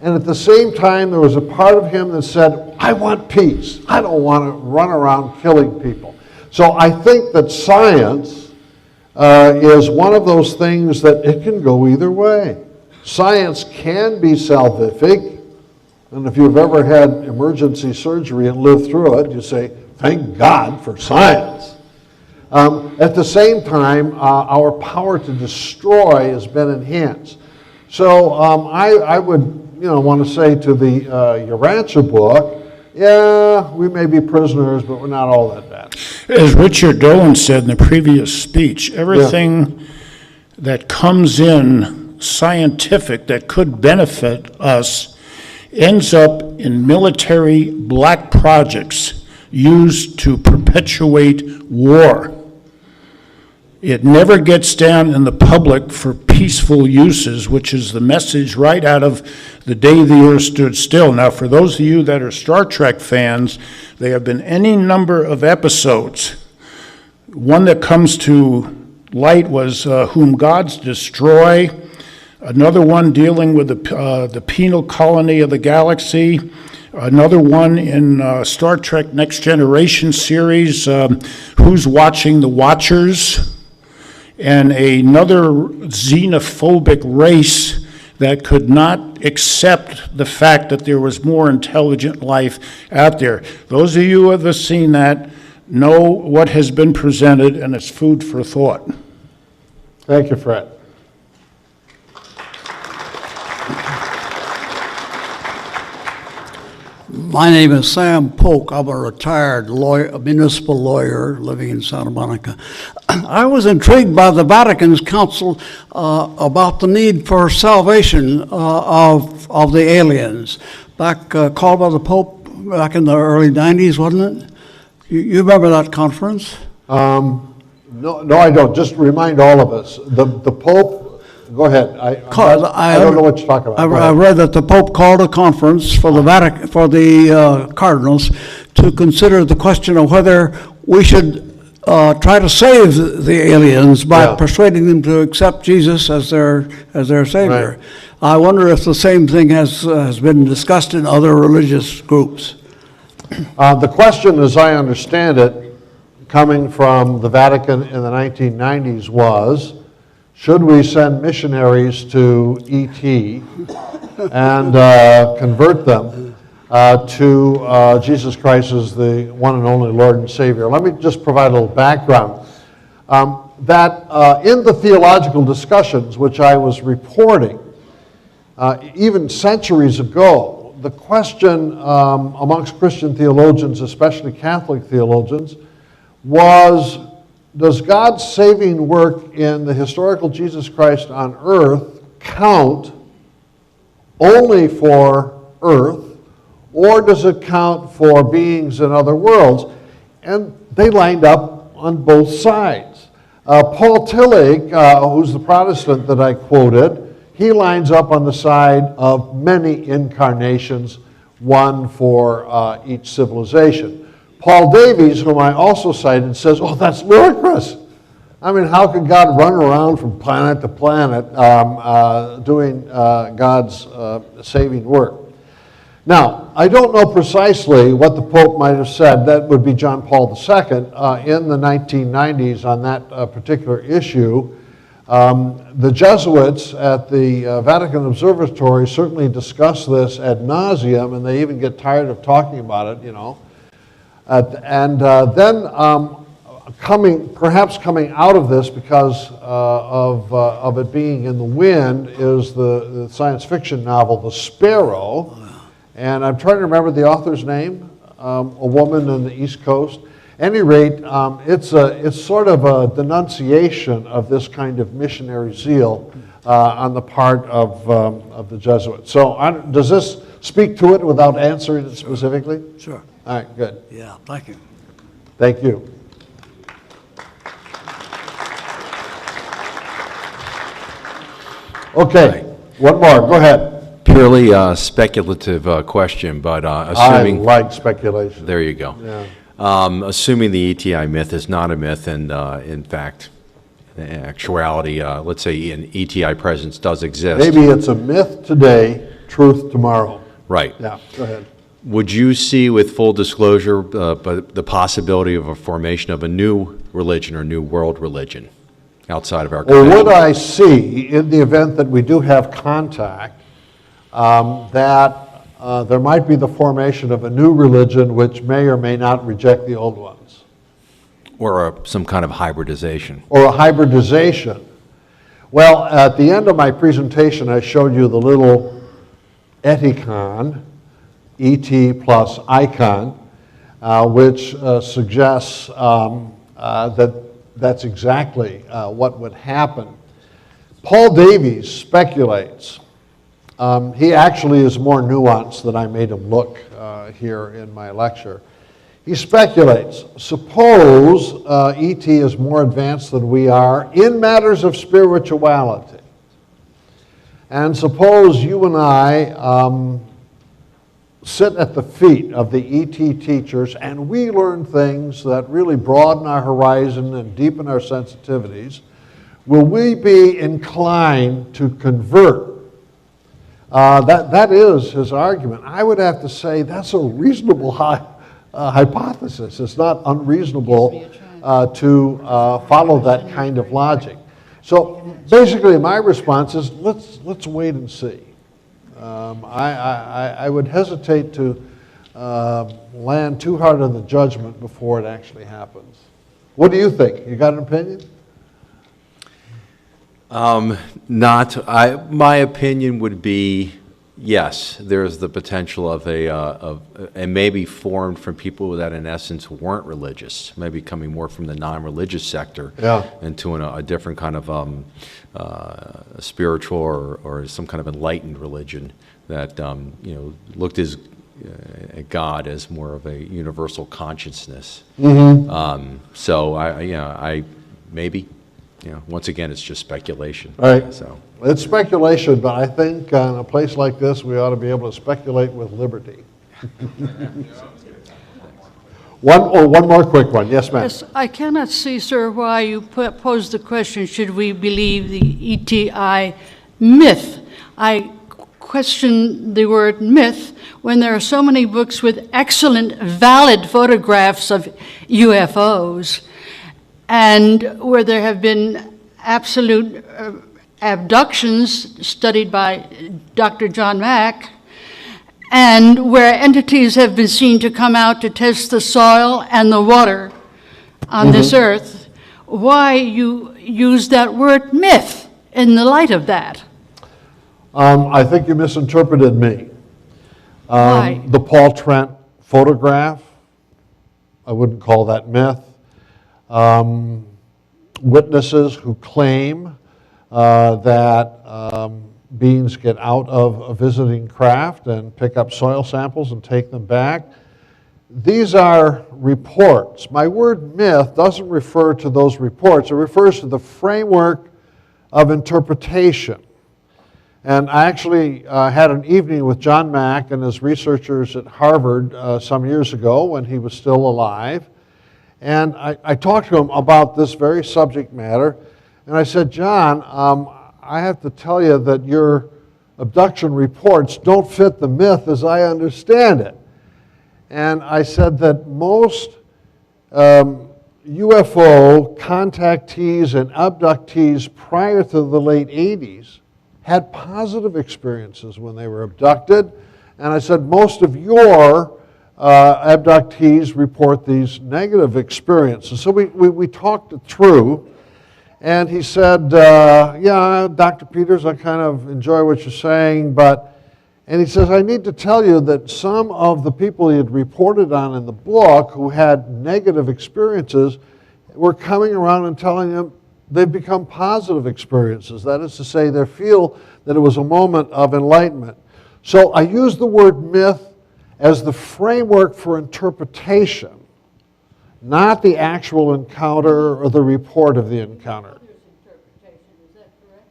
and at the same time there was a part of him that said, I want peace. I don't want to run around killing people. So I think that science is one of those things that it can go either way. Science can be salvific, and if you've ever had emergency surgery and lived through it, you say, thank God for science. At the same time, our power to destroy has been enhanced. So I would want to say to the Urantia book, yeah, we may be prisoners, but we're not all that bad. As Richard Dolan said in the previous speech, everything that comes in scientific that could benefit us ends up in military black projects used to perpetuate war. It never gets down in the public for peaceful uses, which is the message right out of The Day the Earth Stood Still. Now, for those of you that are Star Trek fans, there have been any number of episodes. One that comes to light was Whom Gods Destroy. Another one dealing with the penal colony of the galaxy. Another one in Star Trek Next Generation series, Who's Watching the Watchers? And another xenophobic race that could not accept the fact that there was more intelligent life out there. Those of you who have seen that know what has been presented, and it's food for thought. Thank you, Fred. My name is Sam Polk. I'm a retired lawyer, a municipal lawyer living in Santa Monica. I was intrigued by the Vatican's counsel about the need for salvation of the aliens. Called by the Pope back in the early 90s, wasn't it? You remember that conference? No, I don't. Just remind all of us. The Pope. Go ahead. I don't know what you're talking about. I read that the Pope called a conference for the Vatican, for the cardinals, to consider the question of whether we should try to save the aliens by persuading them to accept Jesus as their savior. Right. I wonder if the same thing has been discussed in other religious groups. The question, as I understand it, coming from the Vatican in the 1990s was, should we send missionaries to ET and convert them to Jesus Christ as the one and only Lord and Savior? Let me just provide a little background. That in the theological discussions which I was reporting, even centuries ago, the question amongst Christian theologians, especially Catholic theologians, was, does God's saving work in the historical Jesus Christ on earth count only for earth, or does it count for beings in other worlds? And they lined up on both sides. Paul Tillich, who's the Protestant that I quoted, he lines up on the side of many incarnations, one for each civilization. Paul Davies, whom I also cited, says, oh, that's ludicrous. I mean, how could God run around from planet to planet doing God's saving work? Now, I don't know precisely what the Pope might have said. That would be John Paul II in the 1990s on that particular issue. The Jesuits at the Vatican Observatory certainly discuss this ad nauseum, and they even get tired of talking about it, you know. Perhaps coming out of this because of it being in the wind is the science fiction novel The Sparrow. And I'm trying to remember the author's name, a woman on the East Coast. At any rate, it's sort of a denunciation of this kind of missionary zeal on the part of the Jesuits. So does this speak to it without answering it specifically? Sure. All right, good. Yeah, thank you. Thank you. Okay, one more, go ahead. Purely speculative question, but assuming... I like speculation. There you go. Yeah. Assuming the ETI myth is not a myth, and in fact, in actuality, let's say an ETI presence does exist. Maybe it's a myth today, truth tomorrow. Right. Yeah, go ahead. Would you see, with full disclosure, but the possibility of a formation of a new religion or new world religion outside of our Or convention? would I see, in the event that we do have contact, that there might be the formation of a new religion which may or may not reject the old ones? Or some kind of hybridization? Or a hybridization. Well, at the end of my presentation, I showed you the little eticon, ET plus icon, which suggests that that's exactly what would happen. Paul Davies speculates. He actually is more nuanced than I made him look here in my lecture. He speculates, suppose ET is more advanced than we are in matters of spirituality. And suppose you and I sit at the feet of the ET teachers and we learn things that really broaden our horizon and deepen our sensitivities. Will we be inclined to convert? That is his argument. I would have to say that's a reasonable hypothesis. It's not unreasonable to follow that kind of logic. So basically my response is let's wait and see. I would hesitate to land too hard on the judgment before it actually happens. What do you think? You got an opinion? My opinion would be, yes, there's the potential of and maybe formed from people that in essence weren't religious, maybe coming more from the non-religious sector into a different kind of spiritual or some kind of enlightened religion that looked at God as more of a universal consciousness. Mm-hmm. So I maybe. Once again, it's just speculation. All right. So it's speculation, but I think in a place like this, we ought to be able to speculate with liberty. One more quick one. Yes, ma'am. Yes, I cannot see, sir, why you posed the question, should we believe the ETI myth? I question the word myth when there are so many books with excellent, valid photographs of UFOs, and where there have been absolute abductions studied by Dr. John Mack, and where entities have been seen to come out to test the soil and the water on this earth. Why you use that word myth in the light of that? I think you misinterpreted me. Why? The Paul Trent photograph, I wouldn't call that myth. Witnesses who claim that beings get out of a visiting craft and pick up soil samples and take them back. These are reports. My word myth doesn't refer to those reports. It refers to the framework of interpretation. And I actually had an evening with John Mack and his researchers at Harvard some years ago when he was still alive. And I talked to him about this very subject matter. And I said, John, I have to tell you that your abduction reports don't fit the myth as I understand it. And I said that most UFO contactees and abductees prior to the late 80s had positive experiences when they were abducted. And I said most of your abductees report these negative experiences. So we talked it through. And he said, yeah, Dr. Peters, I kind of enjoy what you're saying, and he says, I need to tell you that some of the people he had reported on in the book who had negative experiences were coming around and telling him they've become positive experiences. That is to say, they feel that it was a moment of enlightenment. So I use the word myth as the framework for interpretation, not the actual encounter or the report of the encounter. Others' interpretation, is that correct?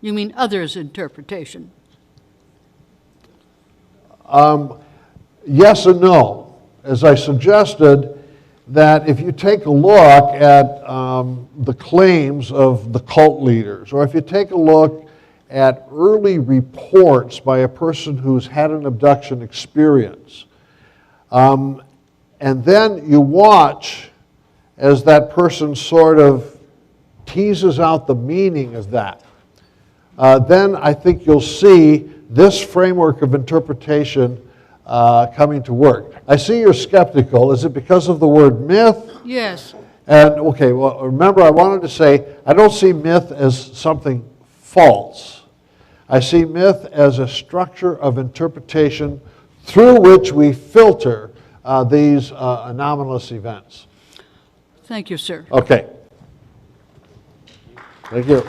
You mean others' interpretation? Yes and no. As I suggested, that if you take a look at the claims of the cult leaders, or if you take a look at early reports by a person who's had an abduction experience, and then you watch as that person sort of teases out the meaning of that, then I think you'll see this framework of interpretation coming to work. I see you're skeptical. Is it because of the word myth? Yes. And okay, well, remember I wanted to say I don't see myth as something false. I see myth as a structure of interpretation through which we filter these anomalous events. Thank you, sir. Okay. Thank you.